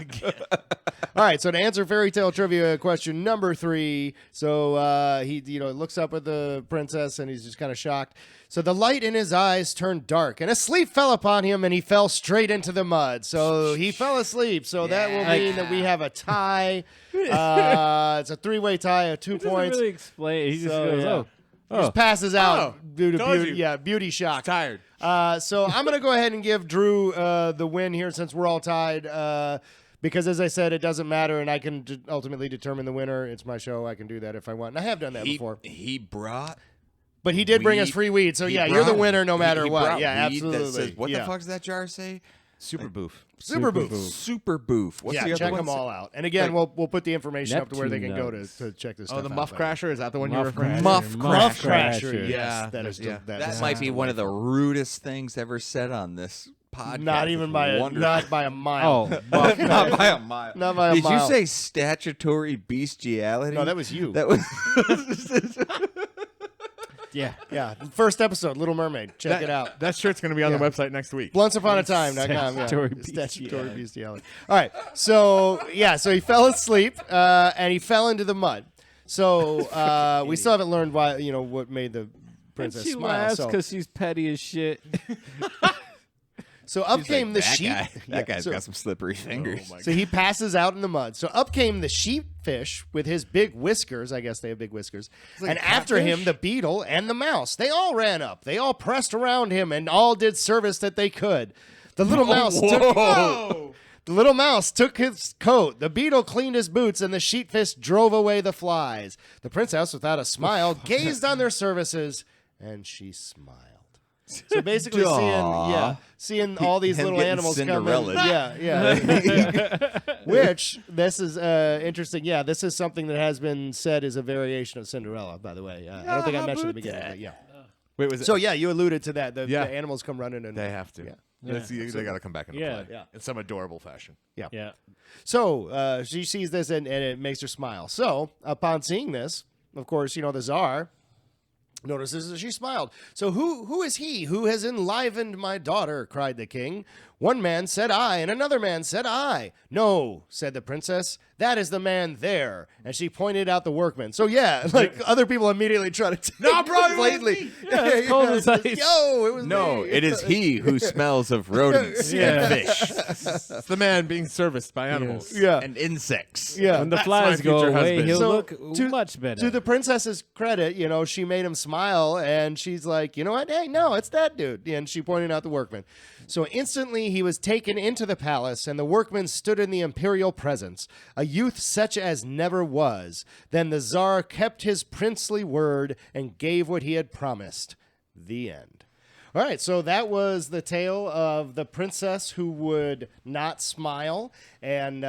All right, so to answer fairy tale trivia question number 3, so he looks up at the princess and he's just kind of shocked. So the light in his eyes turned dark, and a sleep fell upon him, and he fell straight into the mud. So he fell asleep. So that will mean that we have a tie. It's a 3-way tie of 2 He doesn't points. really explain. He just So, goes, yeah. oh. Just passes out due to told beauty. you. Yeah, beauty shock. Tired. So I'm going to go ahead and give Drew the win here since we're all tied. Because, as I said, it doesn't matter, and I can ultimately determine the winner. It's my show. I can do that if I want. And I have done that before. He brought. But he did bring us free weed, so yeah, you're the winner no matter he what. brought Yeah, weed absolutely. That says, what yeah. the fuck does that jar say? Super boof. Super boof. Super boof. What's Yeah, the other check one them say? all out. And again, we'll put the information up to where they can go Neptune to check this stuff Oh, the out. Muff Crasher, is that the one you're Muff referring to? Crasher. Muff Crasher. Crasher. Yes, Yeah. that is. Yeah. That might be one of the rudest things ever said on this podcast. Not even by a Wonderful. not by a mile. Oh, Not by a mile. Not by a Did mile. you say statutory bestiality? No, that was you. That was. yeah. Yeah, first episode, Little Mermaid. Check it out. That shirt's going to be on the website next week. BluntsUponAtime.com. Yeah. Statutory Statutory bestiality. All right. So he fell asleep and he fell into the mud. So we still haven't learned why. What made the And princess she smile. laughs So, because she's petty as shit. so up came the that sheep. guy. That Yeah, guy's so- got some slippery fingers. So he passes out in the mud. So up came the sheepfish with his big whiskers. I guess they have big whiskers. And after him, the beetle and the mouse. They all ran up. They all pressed around him and all did service that they could. The little mouse The little mouse took his coat. The beetle cleaned his boots, and the sheepfish drove away the flies. The princess, without a smile, gazed on their services, and she smiled. So basically, seeing all these Him little getting animals come in. Cinderella'd. Yeah. Which, this is interesting. Yeah, this is something that has been said is a variation of Cinderella, by the way. I don't think I mentioned at the beginning, but yeah. Wait, was it? So, yeah, you alluded to that. The Yeah. animals come running. And They have to. Yeah. They got to come back into Yeah. play. Yeah. In some adorable fashion. Yeah. So she sees this and it makes her smile. So upon seeing this, of course, the Tsar notices that she smiled. So who is he who has enlivened my daughter? Cried the king. One man said I, and another man said I. No, said the princess, that is the man there. And she pointed out the workman. So yeah, like other people immediately try to take No, bro, it was blatantly. me. Yeah, it's cold as ice. Yo, it was No, me. it is he who smells of rodents Yeah. and fish It's the man being serviced by animals. Yeah. and insects. Yeah. When the That's flies my go future away, husband. he'll So, look much better. To the princess's credit, she made him smile, and she's like, you know what? Hey, no, it's that dude. And she pointed out the workman. So instantly he was taken into the palace, and the workman stood in the imperial presence, a youth such as never was. Then the Tsar kept his princely word and gave what he had promised. The end. All right, so that was the tale of the princess who would not smile. And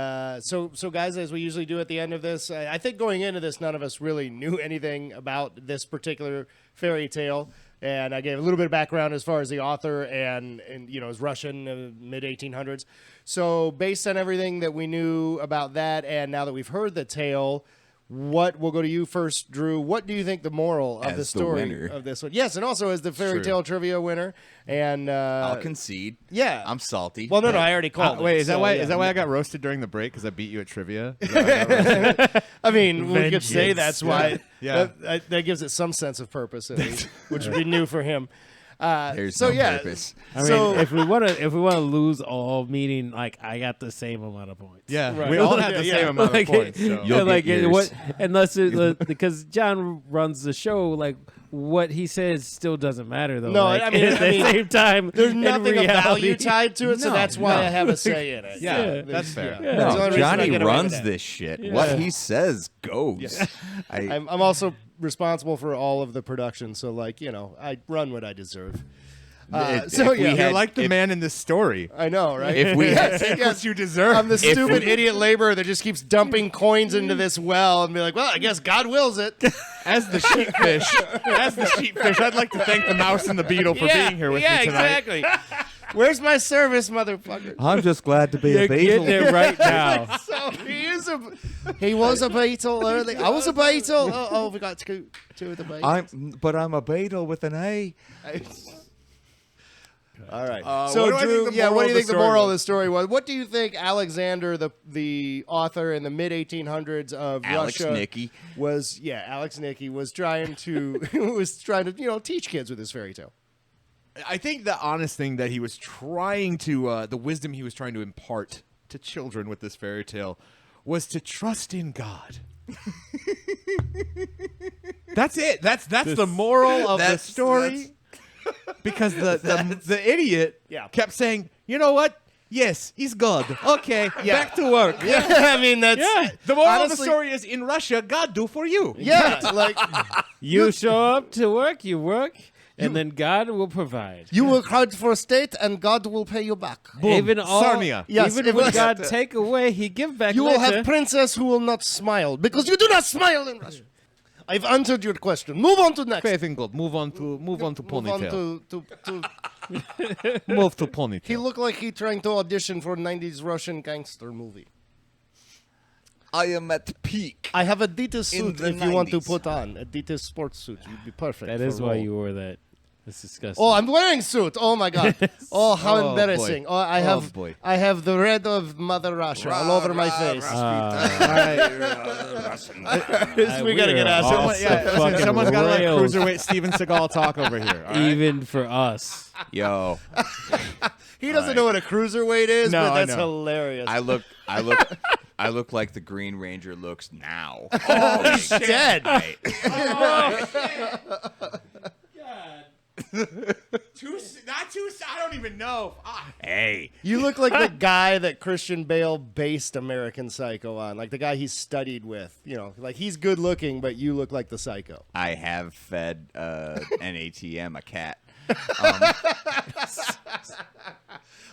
so guys, as we usually do at the end of this, I think going into this, none of us really knew anything about this particular fairy tale. And I gave a little bit of background as far as the author and it's Russian, mid-1800s. So based on everything that we knew about that, and now that we've heard the tale, we'll go to you first, Drew. What do you think the moral of As the the story winner. of this one? Yes, and also as the fairy tale trivia winner. And I'll concede. yeah, I'm salty. well, no, I already called. it, Wait, is that so, why? yeah. Is that why I got roasted during the break? Because I beat you at trivia? Is that why I got roasted? I mean, we could say Vengeance. that's why. Yeah. That gives it some sense of purpose, at least, which would be new for him. There's so no yeah, purpose. I mean, so- if we want to lose all, meaning like I got the same amount of points. Yeah, Right. we all had the Yeah. same amount Like, of points. So. You'll get like yours. what? Unless because John runs the show, like what he says still doesn't matter though. No, like, I mean- at the same time, There's in nothing of reality, value tied to it, so No, that's why no. I have a say in it. Yeah, that's fair. Yeah. Yeah. That's the only reason I Johnny get away with runs that. this shit. Yeah. What he says goes. I'm also responsible for all of the production, so I run what I deserve. You're like the man in this story. I know, right? If we had- Take what you deserve. I'm the stupid idiot laborer that just keeps dumping coins into this well and be like, well, I guess God wills it. As the sheepfish, I'd like to thank the mouse and the beetle for being here with me tonight. exactly. Where's my service, motherfucker? I'm just glad to be You're getting it right now. So he was a beetle early. I was a beetle. Oh, we got two of the beetles. I'm a beetle with an A. All right. what So do I Drew, think the moral what do you of the think the story moral of was? the story was? What do you think Alexander, the author in the mid 1800s of Alex Russia, Nicky. was? Yeah, Alex Nicky was trying to teach kids with this fairy tale. I think the honest thing that he was trying to, the wisdom he was trying to impart to children with this fairy tale was to trust in God. That's it. That's the moral of the story. Because the idiot kept saying, you know what? Yes, he's God. Okay, back to work. Yeah, I mean that's The moral of the honestly- story is in Russia, God do for you. Yeah, like You show up to work, you work, and then God will provide. you work hard for a state, and God will pay you back. Even Sarnia. Yes, even it when was- God take away, He give back You will later. have princess who will not smile because you do not smile in Russia. I've answered your question. Move on to next. Faith in God. Move on to Move on ponytail. to Move to ponytail. He looked like he trying to audition for a 90s Russian gangster movie. I am at peak. I have Adidas In suit the if you want to 90s. put on. Adidas sports suit. You'd be perfect. That for is why role. you wore that. That's disgusting. Oh, I'm wearing suit. Oh my god. Oh, how Oh, embarrassing. boy. Oh, I have boy. I have the red of Mother Russia all over my face. We gotta get out. Someone- fucking Someone's got to let rails. cruiserweight Steven Seagal talk over here. all right? Even for us. Yo, He doesn't know what a cruiserweight is, No, but I that's know. hilarious. I look like the Green Ranger looks now. He's dead. I don't even know. Hey, You look like the guy that Christian Bale based American Psycho on, like the guy he studied with. You know, like he's good looking, but you look like the psycho. I have fed an ATM a cat.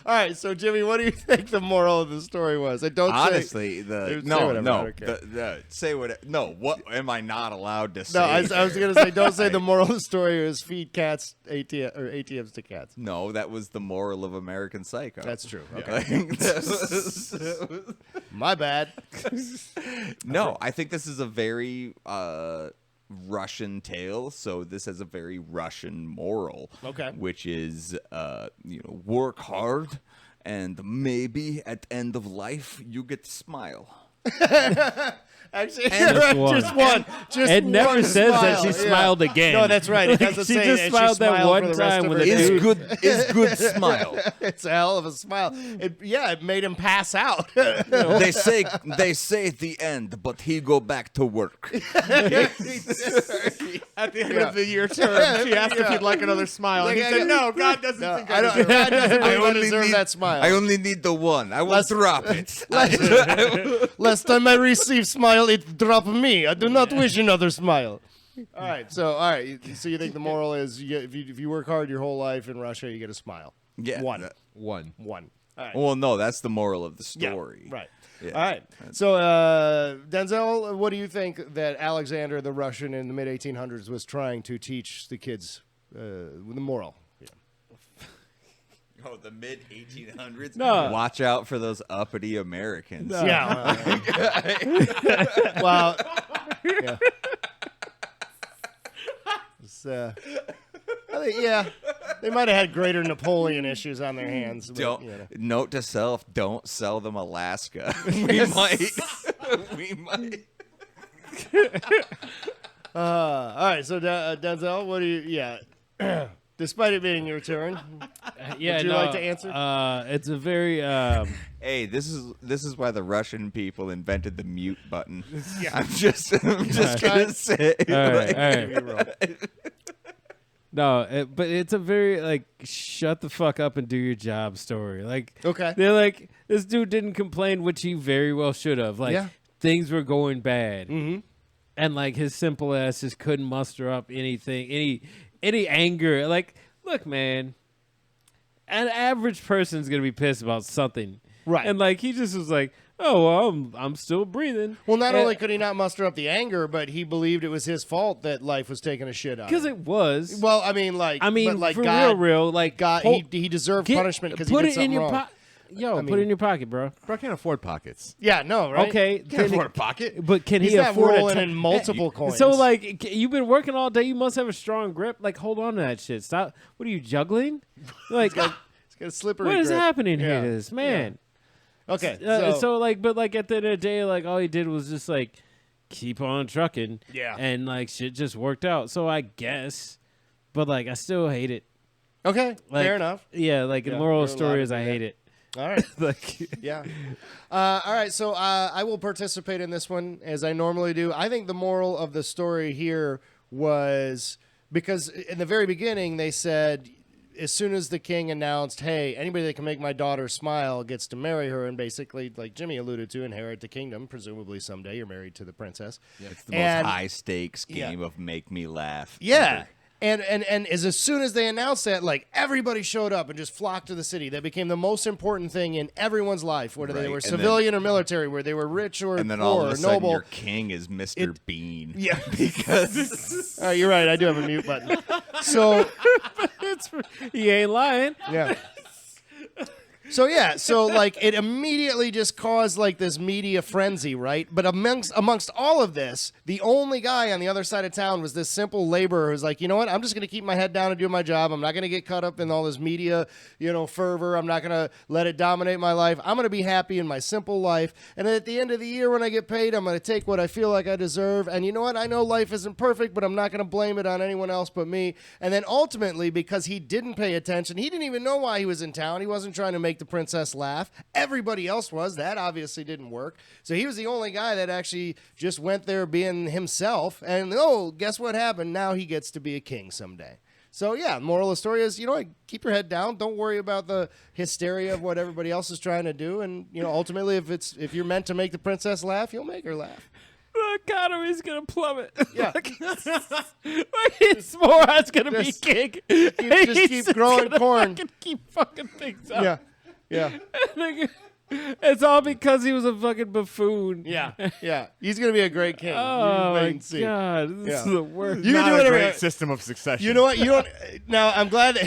All right, so Jimmy, what do you think the moral of the story was? I don't Honestly, Say whatever, I don't care. say what? No, what am I not allowed to say? No, I was gonna say, don't say the moral of the story is feed cats ATMs to cats. No, that was the moral of American Psycho. That's true. Okay, Okay. my bad. No, I think this is a very Russian tale, so this has a very Russian moral. Okay. Which is, work hard, and maybe at the end of life you get to smile. Actually, Just one. just one. Just It never one says that smile, she yeah. smiled again. No, that's right. It Like, doesn't she say just and smiled that smiled one for the rest time of with her a days. dude. Is good smile. It's a hell of a smile. It made him pass out. They say at the end, but he go back to work. At the end of the year term, she asked if he'd like another smile, and he said, "No, God doesn't think I deserve it." God doesn't I believe I only deserve need- that smile. I only need the one. I will Last- drop it. Last time I received smile, it dropped me. I do not wish another smile. All right. So you think the moral is if you work hard your whole life in Russia, you get a smile. Yeah. One. One. All right. Well, no, that's the moral of the Yeah, story. right. Yeah. All right. So, Denzale, what do you think that Alexander the Russian in the mid 1800s was trying to teach the kids the moral? Oh, the mid 1800s. No. Watch out for those uppity Americans. Yeah. Well, yeah. It's, I think, yeah, they might have had greater Napoleon issues on their hands. But, Don't you know. note to self: don't sell them Alaska. We might. We might. All right, so Denzel, what do you? Yeah, despite it being your turn, Yeah, Would you no, like to answer? It's a very Hey, this is why the Russian people invented the mute button. I'm just gonna say. all like- right. No, but it's a very like shut the fuck up and do your job story. Like Okay. they're like this dude didn't complain, which he very well should have. Like Yeah. things were going bad, Mhm. and like his simple ass just couldn't muster up anything, any anger. Like, look, man, an average person's gonna be pissed about something, Right. And like he just was like, oh, well, I'm still breathing. Well, not only could he not muster up the anger, but he believed it was his fault that life was taking a shit out. Because of it him. was. Well, I mean, but like for God, real, like God, he deserved punishment because he put did it something in your wrong. put it in your pocket, bro. Bro, I can't afford pockets. Yeah, no, right? Okay, Can't afford a pocket. but can He's he not afford rolling in multiple coins. So like, you've been working all day. You must have a strong grip. Like, hold on to that shit. Stop. What are you juggling? Like, It's got a slippery what is grip. happening here Yeah. to this man? Okay, So like, but like at the end of the day, like all he did was just like keep on trucking. Yeah. And like shit just worked out. So I guess, but like I still hate it. okay, Like, fair enough. Yeah. Like the Yeah, moral of you're the allowed story to is do I that. hate it. All right. Like Yeah. All right. So I will participate in this one as I normally do. I think the moral of the story here was because in the very beginning they said, as soon as the king announced, hey, anybody that can make my daughter smile gets to marry her, and basically, like Jimmy alluded to, inherit the kingdom. Presumably someday you're married to the princess. It's the And- most high stakes Yeah. game of make me laugh. Yeah. ever. And as soon as they announced that, like everybody showed up and just flocked to the city. That became the most important thing in everyone's life, whether they Right, were and civilian or military, where they were rich or And then poor all of or a sudden, noble. your king is Mr. Bean. Yeah. because All right, you're right. I do have a mute button. So he ain't lying. yeah. So like it immediately just caused like this media frenzy, right? But amongst all of this, the only guy on the other side of town was this simple laborer who's like, you know what? I'm just going to keep my head down and do my job. I'm not going to get caught up in all this media, fervor. I'm not going to let it dominate my life. I'm going to be happy in my simple life. And then at the end of the year when I get paid, I'm going to take what I feel like I deserve. And you know what? I know life isn't perfect, but I'm not going to blame it on anyone else but me. And then ultimately, because he didn't pay attention, he didn't even know why he was in town. He wasn't trying to make the princess laugh. Everybody else was. That obviously didn't work. So he was the only guy that actually just went there being himself. And guess what happened? Now he gets to be a king someday. So yeah, moral of the story is, keep your head down. Don't worry about the hysteria of what everybody else is trying to do. And ultimately, if you're meant to make the princess laugh, you'll make her laugh. The economy's gonna plummet. Yeah. His Moron's gonna be Just king. keep growing corn. Keep fucking things up. Yeah. Yeah. It's all because he was a fucking buffoon. Yeah. Yeah. He's gonna be a great king. Oh You wait my and see. god, this Yeah. is the worst. You can Not do a whatever. great system of succession. You know what? You don't. Now I'm glad.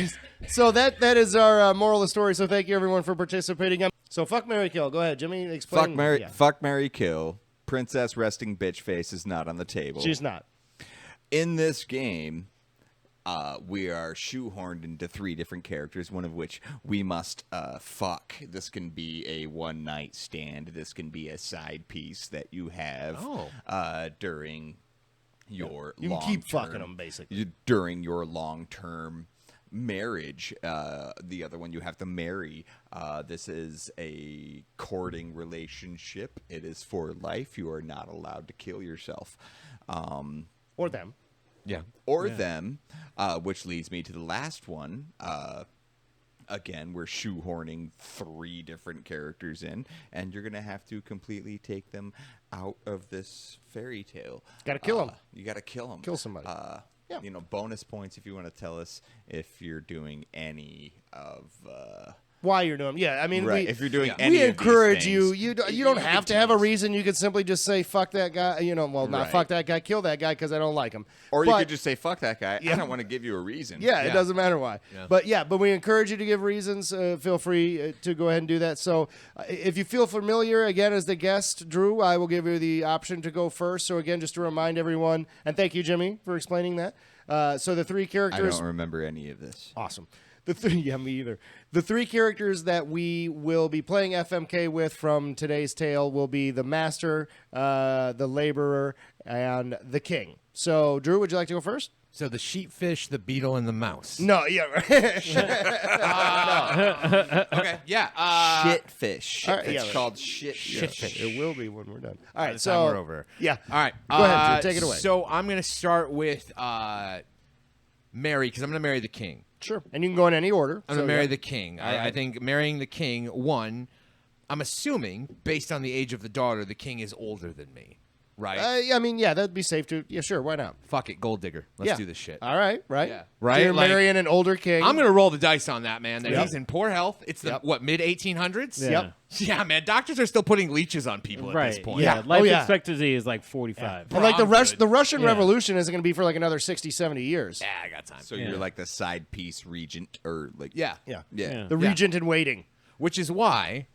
So that is our moral of the story. So thank you everyone for participating. So fuck, marry, kill. Go ahead, Jimmy. Explain. fuck, marry, kill. Princess resting bitch face is not on the table. She's not. In this game, we are shoehorned into 3 different characters, one of which we must fuck. This can be a one-night stand. This can be a side piece that you have during your You can keep fucking them, basically. during your long-term marriage. The other one you have to marry. This is a courting relationship. It is for life. You are not allowed to kill yourself. Or them. Yeah. Or them, which leads me to the last one. Again, we're shoehorning 3 different characters in, and you're going to have to completely take them out of this fairy tale. Gotta kill them. You got to kill them. Kill somebody. Yeah. Bonus points if you want to tell us if you're doing any of... Why you're doing? Yeah, I mean, Right, if you're doing any we of these encourage things, you. You don't have to have a reason. You could simply just say fuck that guy. Not Right. fuck that guy, kill that guy because I don't like him. Or you But- could just say, fuck that guy. I don't want to give you a reason. Yeah, it doesn't matter why. Yeah. But we encourage you to give reasons. Feel free to go ahead and do that. So if you feel familiar, again, as the guest, Drew, I will give you the option to go first. So again, just to remind everyone, and thank you, Jimmy, for explaining that. So the 3 I characters. don't remember any of this. Awesome. Yeah, me either. The 3 characters that we will be playing FMK with from today's tale will be the Master, the Laborer, and the King. So, Drew, would you like to go first? So the sheepfish, the beetle, and the mouse. No, yeah, right. Okay. Yeah. Shitfish. All right, It's yeah, called shitfish. It will be when we're done. All right, the so time we're over. Yeah. All right. Go ahead, Drew. Take it away. So I'm gonna start with marry, because I'm gonna marry the king. Sure. And you can go in any order. I'm So, gonna marry yeah. the king. I think marrying the king. One, I'm assuming based on the age of the daughter, the king is older than me. Right. I mean, yeah, that'd be safe to. Yeah, sure. Why not? Fuck it, gold digger. Let's do this shit. All right. Right. Yeah. Right. So you're marrying an older king. I'm gonna roll the dice on that, man. That he's in poor health. It's the mid 1800s. Yeah. Yep. Yeah, man. Doctors are still putting leeches on people at this point. Yeah. Life expectancy is like 45. And like the Russian Revolution isn't going to be for like another 60, 70 years. Yeah, I got time. So you're like the side piece regent, or like Yeah. The regent in waiting. Which is why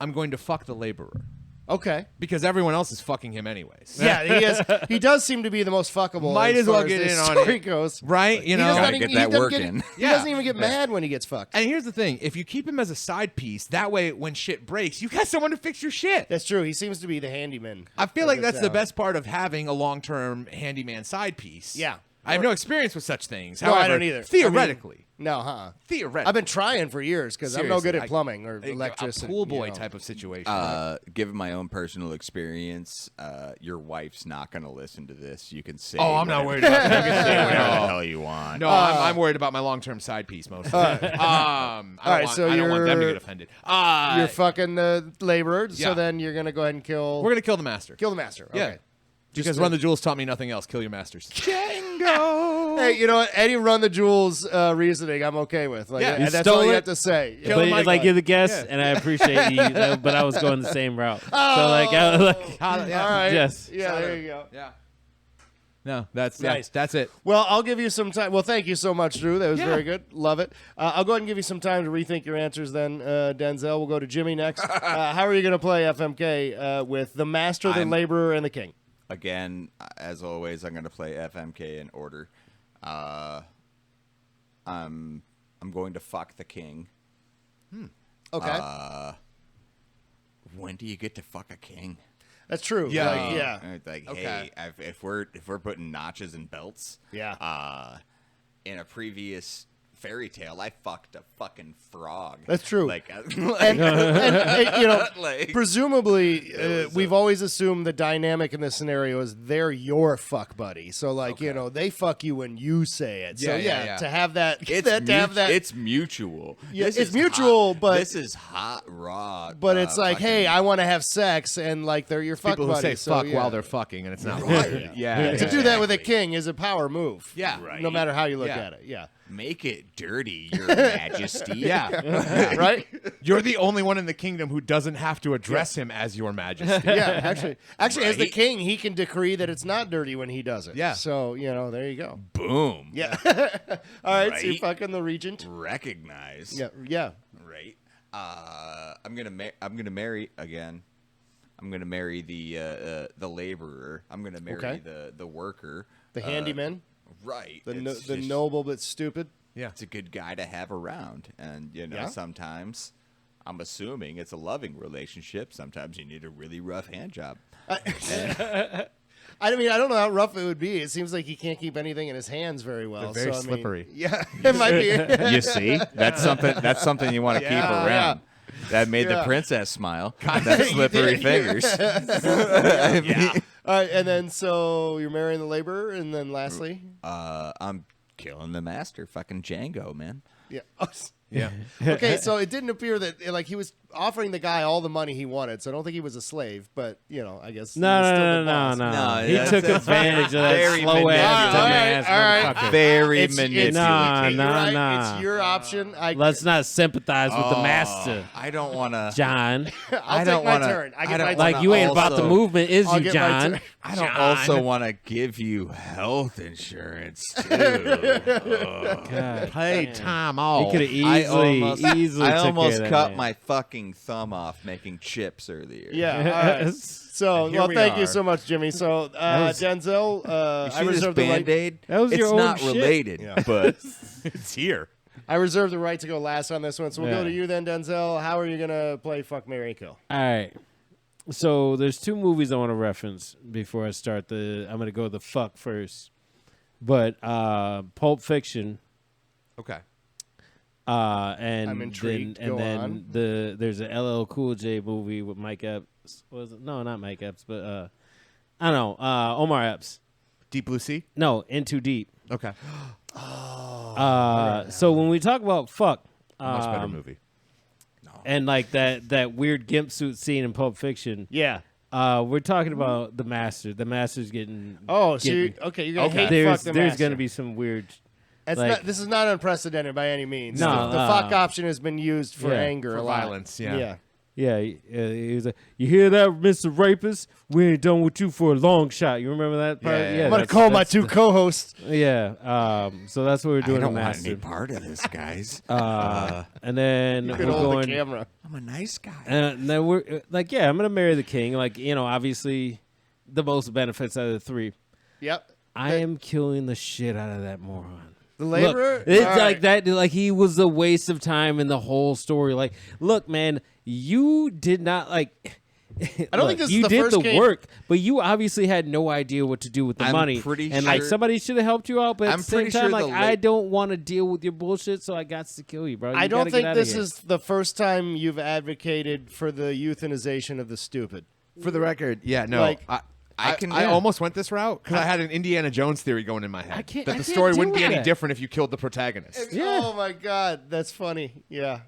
I'm going to fuck the laborer. Okay. Because everyone else is fucking him anyways. Yeah, he does seem to be the most fuckable. Might as well far get the in on story it. goes. Right? You know? Gotta get that work in. He doesn't even get mad when he gets fucked. And here's the thing. If you keep him as a side piece, that way when shit breaks, you got someone to fix your shit. That's true. He seems to be the handyman. I feel like that's the best part of having a long-term handyman side piece. Yeah. I have no experience with such things. No, However, I don't either. Theoretically. No, Theoretically. I've been trying for years because I'm no good at plumbing or electricity. A pool boy type of situation. Given my own personal experience, your wife's not going to listen to this. You can say. Oh, I'm not worried about that. You can say whatever the hell you want. No, I'm worried about my long-term side piece mostly. I don't want them to get offended. You're fucking the laborer, so Yeah. then you're gonna go ahead and kill. We're gonna kill the master. Kill the master. Okay. Yeah. Because Run the Jewels taught me nothing else. Kill your masters. Django. Hey, you know what? Any Run the Jewels reasoning, I'm okay with. Like, Yeah. and You that's stole all you it? have to say. Kill But him, it's like Mike. you're the guest, Yeah. and I appreciate you, but I was going the same route. So like, I was like, All right. yes. Yeah, there you go. Yeah. No, that's Nice. That's it. Well, I'll give you some time. Well, thank you so much, Drew. That was very good. Love it. I'll go ahead and give you some time to rethink your answers then, Denzel. We'll go to Jimmy next. How are you going to play FMK with the master, the laborer, and the king? Again, as always, I'm going to play FMK in order. I'm going to fuck the king. Okay. When do you get to fuck a king? That's true. Yeah. Like, yeah. It's like, Okay. hey, if we're putting notches and belts, Yeah. in a previous fairy tale, I fucked a fucking frog. That's true. Like, And, you know, like, presumably, we've always assumed the dynamic in this scenario is they're your fuck buddy. So, like, you know, they fuck you when you say it. So, Yeah. to have that, it's mutual. Yeah, This it's is mutual, hot, but this is hot raw. But it's like, fucking- hey, I want to have sex, and like they're your fuck People who buddy. say so, fuck yeah. while they're fucking, and it's not right. Yeah, to do that with a king is a power move. Yeah. Right. No matter how you look Yeah. at it. Yeah. Make it dirty, Your Majesty. Yeah. Right? You're the only one in the kingdom who doesn't have to address him as your majesty. Yeah, actually, as the Right? king, he can decree that it's not dirty when he does it. Yeah. So, you know, there you go. Boom. Yeah. All right, so you're Right? fucking the regent. Recognize. Yeah. Right. I'm gonna marry again. I'm gonna marry the laborer. I'm gonna marry the worker. The handyman. Right. The It's just- noble but stupid. Yeah. It's a good guy to have around, and you know Yeah. sometimes. I'm assuming it's a loving relationship. Sometimes you need a really rough hand job. I mean, I don't know how rough it would be. It seems like he can't keep anything in his hands very well. They're very so, I mean, slippery. Yeah, it might be. You see, that's something. That's something you want to keep Yeah. around. That made the Yeah. princess smile. That slippery fingers. All right, and then so you're marrying the laborer, and then lastly, I'm killing the master, fucking Django, man. yeah. Yeah. Okay, so it didn't appear that like he was offering the guy all the money he wanted. So I don't think he was a slave, but you know, I guess he was still the boss. No. No, He that's- took that's advantage of that very slow ass, manipulative. dumbass All right. motherfucker. Very It's manipulative. Nah, you're nah, right, nah. It's your option. Let's not sympathize with the master, I don't want to. John. I'll take don't my wanna- turn. I I get don't my wanna- turn. Like you ain't about the also- movement, is I'll you, get my John? turn. I don't also want to give you health insurance too. God, Pay damn. time He off. could have easily I took almost care of that cut man. my fucking thumb off making chips earlier. Yeah. All right. So, And here well, we thank you are. so much, Jimmy. So, You Denzel, I see this reserve the right. Band-Aid? That was it's your own not shit. related, but It's here. I reserve the right to go last on this one. So we'll go Yeah. to you then, Denzel. How are you gonna play Fuck, Marry, Kill? All right. So there's two movies I want to reference before I start I'm going to go the fuck first. But Pulp Fiction. Okay. And I'm intrigued. Then, and Go then on. there's a LL Cool J movie with Mike Epps. Was it? No, not Mike Epps, but I don't know. Omar Epps. Deep Blue Sea. No, In Too Deep. Okay. So when we talk about fuck, Much better movie. and like that weird gimp suit scene in Pulp Fiction, Yeah. we're talking about the Master. The Master's getting. Oh, so getting, you're gonna hate fuck the There's Master. gonna be some weird. This is not unprecedented by any means. No, the fuck option has been used for anger, for a lot. violence. Yeah. Yeah, he was like, you hear that, Mr. Rapist? We ain't done with you for a long shot. You remember that part? Yeah. I'm gonna call my two co-hosts. Yeah. So that's what we're doing. I don't to want Master. any part of this, guys. And then You we're could hold going. the camera. I'm a nice guy. And then we're like, I'm gonna marry the king. Like, obviously, the most benefits out of the three. Yep. I am killing the shit out of that moron. The laborer? Look, it's All like right. that. Like, he was a waste of time in the whole story. Like, look, man, you did not like. I don't think this is you the did first the game. work, but you obviously had no idea what to do with the I'm money. pretty and like sure- somebody should have helped you out, but at I'm the same pretty time, sure like the I don't want to deal with your bullshit, so I got to kill you, bro. I You don't gotta think get outta this here. is the first time you've advocated for the euthanization of the stupid. For the record, yeah, no. Like, I almost went this route because I had an Indiana Jones theory going in my head. I can't that the deal story wouldn't be with any that. different if you killed the protagonist. Yeah. Oh my God, that's funny. Yeah,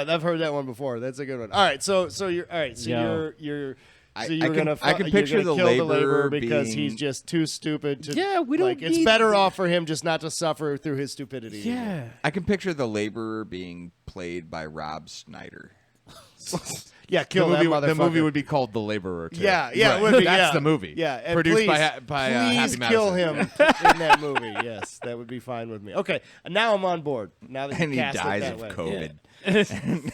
I've heard that one before. That's a good one. All right, so you're all right. So Yo. you're. I So you're can- gonna I can you're picture gonna the kill laborer because being- he's just too stupid to. Yeah, we don't like. It's need- better off for him just not to suffer through his stupidity. Yeah. I can picture the laborer being played by Rob Schneider. Yeah, kill that motherfucker. The movie would be called The Laborer. Too. Yeah, Right. it would be. That's yeah. the movie. Yeah, and produced please, by please Happy kill Madison. him in that movie. Yes, that would be fine with me. Okay, now I'm on board. Now that you And he cast dies it of that way. COVID.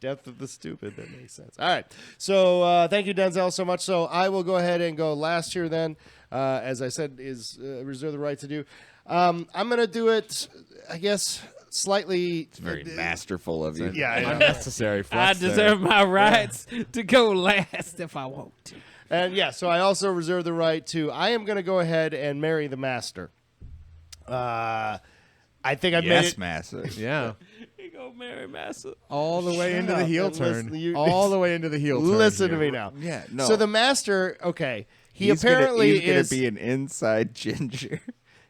Death of the stupid. That makes sense. All right. So thank you, Denzel, so much. So I will go ahead and go last here then. As I said, is reserve the right to do. I'm going to do it, I guess, slightly. It's very masterful of you. Yeah, yeah. Unnecessary. I flex there. deserve my rights to go last if I want to. And yeah, so I also reserve the right to. I am going to go ahead and marry the master. I think I've made Yes, it. master. Yeah. You go marry Massa. All the way Shut into up the heel and turn. listen, you- All the way into the heel turn. Listen to here. me now. Yeah, no. So the master, okay, He's apparently gonna is be an inside ginger.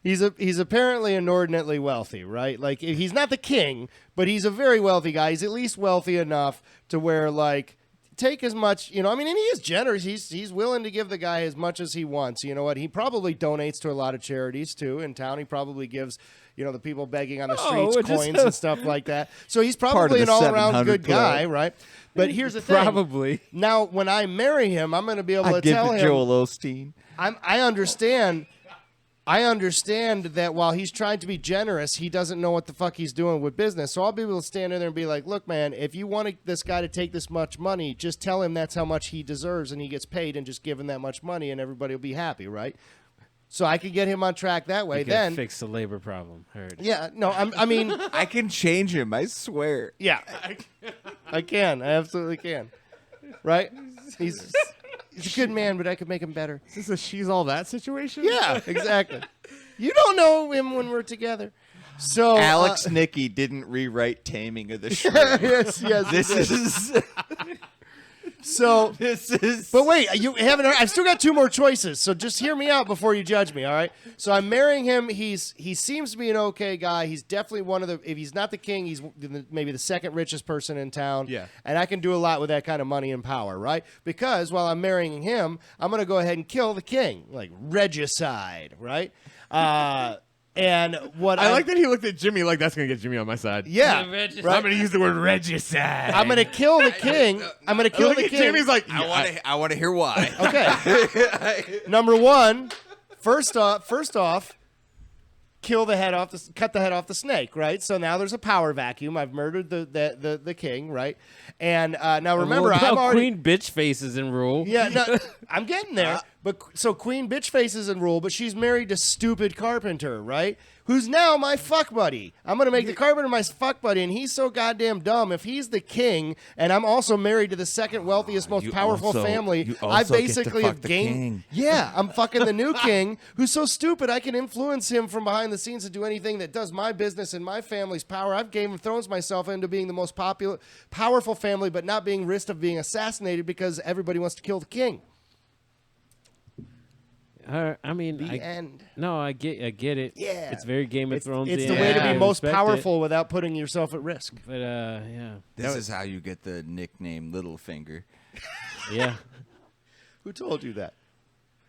he's apparently inordinately wealthy, right? Like he's not the king, but he's a very wealthy guy. He's at least wealthy enough to where like take as much, I mean, and he is generous. He's willing to give the guy as much as he wants. You know what? He probably donates to a lot of charities too in town. He probably gives the people begging on the streets which is- coins and stuff like that. So he's Part of probably the an all-around 700 good guy, club. right? But here's the thing. Probably. Now, when I marry him, I'm going to be able I to give tell to him. Joel Osteen. I understand. I understand that while he's trying to be generous, he doesn't know what the fuck he's doing with business. So I'll be able to stand in there and be like, "Look, man, if you want this guy to take this much money, just tell him that's how much he deserves, and he gets paid, and just give him that much money, and everybody will be happy, right?" So I could get him on track that way. You can Then, fix the labor problem. Heard. yeah, no, I mean, I can change him. I swear. yeah, I can, I absolutely can, right? He's a good man, but I could make him better. Is this a she's all that situation? Yeah, exactly. You don't know him when we're together. So Alex Nicky didn't rewrite Taming of the Shrew. yes, This is. so. This is. But wait, you haven't heard. I've still got two more choices, so just hear me out before you judge me. All right. So I'm marrying him. He seems to be an okay guy. He's definitely one of the. If he's not the king, he's maybe the second richest person in town. Yeah. And I can do a lot with that kind of money and power, right? Because while I'm marrying him, I'm gonna go ahead and kill the king, like regicide, right? And what I like that he looked at Jimmy like that's gonna get Jimmy on my side. Yeah. I'm gonna use the word regicide. I'm gonna kill the king. I'm gonna kill Look the at king. Jimmy's like, I want to hear why. Okay. Number one, first off, cut the head off the snake, right? So now there's a power vacuum. I've murdered the king, right? And now remember, Well, I'm already Queen bitch faces in rule. yeah, no, I'm getting there. But so Queen bitch face is in rule, but she's married to stupid Carpenter, right? Who's now my fuck buddy. I'm gonna make the Carpenter my fuck buddy, and he's so goddamn dumb. If he's the king, and I'm also married to the second wealthiest, most You powerful also- family, you I also get to basically fuck have the gained. king. Yeah, I'm fucking the new king, who's so stupid I can influence him from behind the scenes to do anything that does my business and my family's power. I've Game of Thrones myself into being the most powerful family, but not being risked of being assassinated because everybody wants to kill the king. I mean, The end. No, I get it. Yeah. It's very Game of Thrones. It's the way to I be most respect powerful without putting yourself at risk. It. But yeah, This is how you get the nickname Littlefinger. yeah. Who told you that?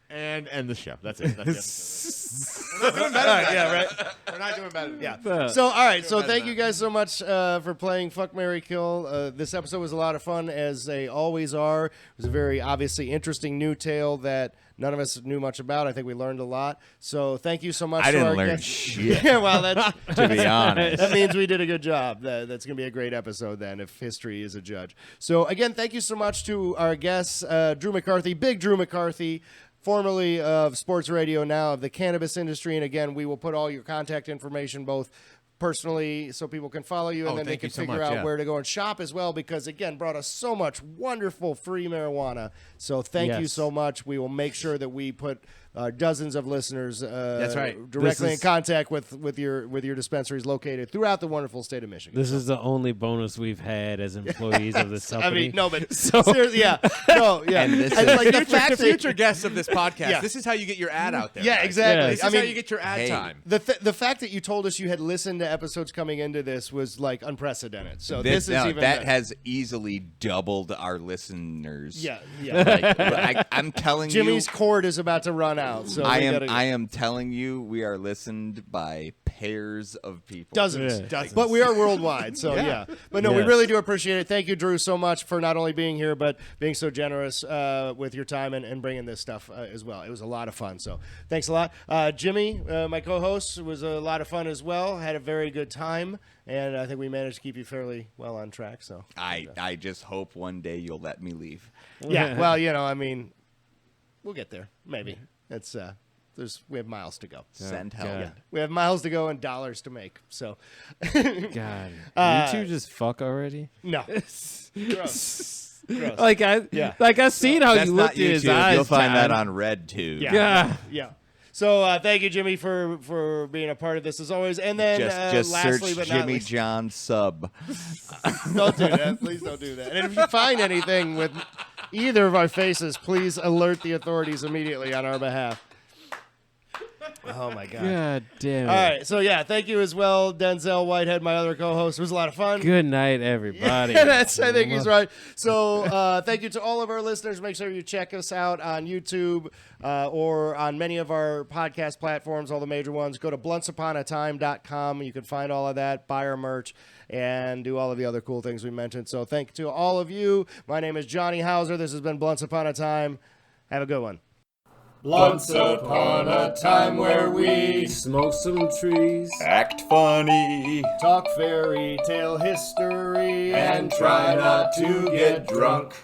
And end the show. That's it. That's it. We're not doing better. Yeah, right. We're not doing better. Yeah. So, all right. So, thank you guys so much for playing Fuck, Marry, Kill. This episode was a lot of fun, as they always are. It was a very obviously interesting new tale that none of us knew much about. I think we learned a lot. So, thank you so much. I to didn't our learn guests. shit. Yeah, well, that's To be honest. that means we did a good job. That's going to be a great episode then, if history is a judge. So, again, thank you so much to our guests, Drew McCarthy, Big Drew McCarthy, formerly of sports radio, now of the cannabis industry. And again, we will put all your contact information both personally so people can follow you, and then they can figure out where to go and shop as well, because again, brought us so much wonderful free marijuana. So thank you so much. We will make sure that we put dozens of listeners That's right. directly in contact with your dispensaries located throughout the wonderful state of Michigan. This is the only bonus we've had as employees of this company. I mean, no, but seriously, yeah. No, yeah. And this And is- like the The fact that future guests of this podcast. Yeah. This is how you get your ad out there. Yeah, guys. exactly. This is I mean, how you get your ad hey, time. the fact that you told us you had listened to episodes coming into this was like unprecedented. So this is even that better. has easily doubled our listeners. Yeah. I'm telling Jimmy's you, cord is about to run out. So we gotta go. I am telling you, we are listened by pairs of people. Dozens. Yeah. But we are worldwide, so yeah. But no, we Yes. really do appreciate it. Thank you, Drew, so much for not only being here, but being so generous with your time and bringing this stuff as well. It was a lot of fun, so thanks a lot. Jimmy, my co-host, was a lot of fun as well. Had a very good time, and I think we managed to keep you fairly well on track. So I just hope one day you'll let me leave. yeah, well, I mean, we'll get there. Maybe. It's we have miles to go. Send help. God. We have miles to go and dollars to make. So God, you two just fuck already. no. Gross. Gross. Like I seen how That's you not looked in his YouTube. eyes. You'll find John. that on Red too. Yeah. Yeah. So thank you, Jimmy, for being a part of this as always. And then Just lastly, search but not Jimmy least, John sub. don't do that. Please don't do that. And if you find anything with either of our faces, please alert the authorities immediately on our behalf. Oh my God. God damn it. All right. So yeah, thank you as well, Denzale Whitehead, my other co-host. It was a lot of fun. Good night, everybody. Yeah, I think he's right. So thank you to all of our listeners. Make sure you check us out on YouTube or on many of our podcast platforms, all the major ones. Go to bluntsuponatime.com. You can find all of that, buy our merch, and do all of the other cool things we mentioned. So thank you to all of you. My name is Jonny Hauser. This has been Blunts Upon a Time. Have a good one. Once upon a time where we Smoke some trees. act funny Talk fairy tale history and try not to get drunk.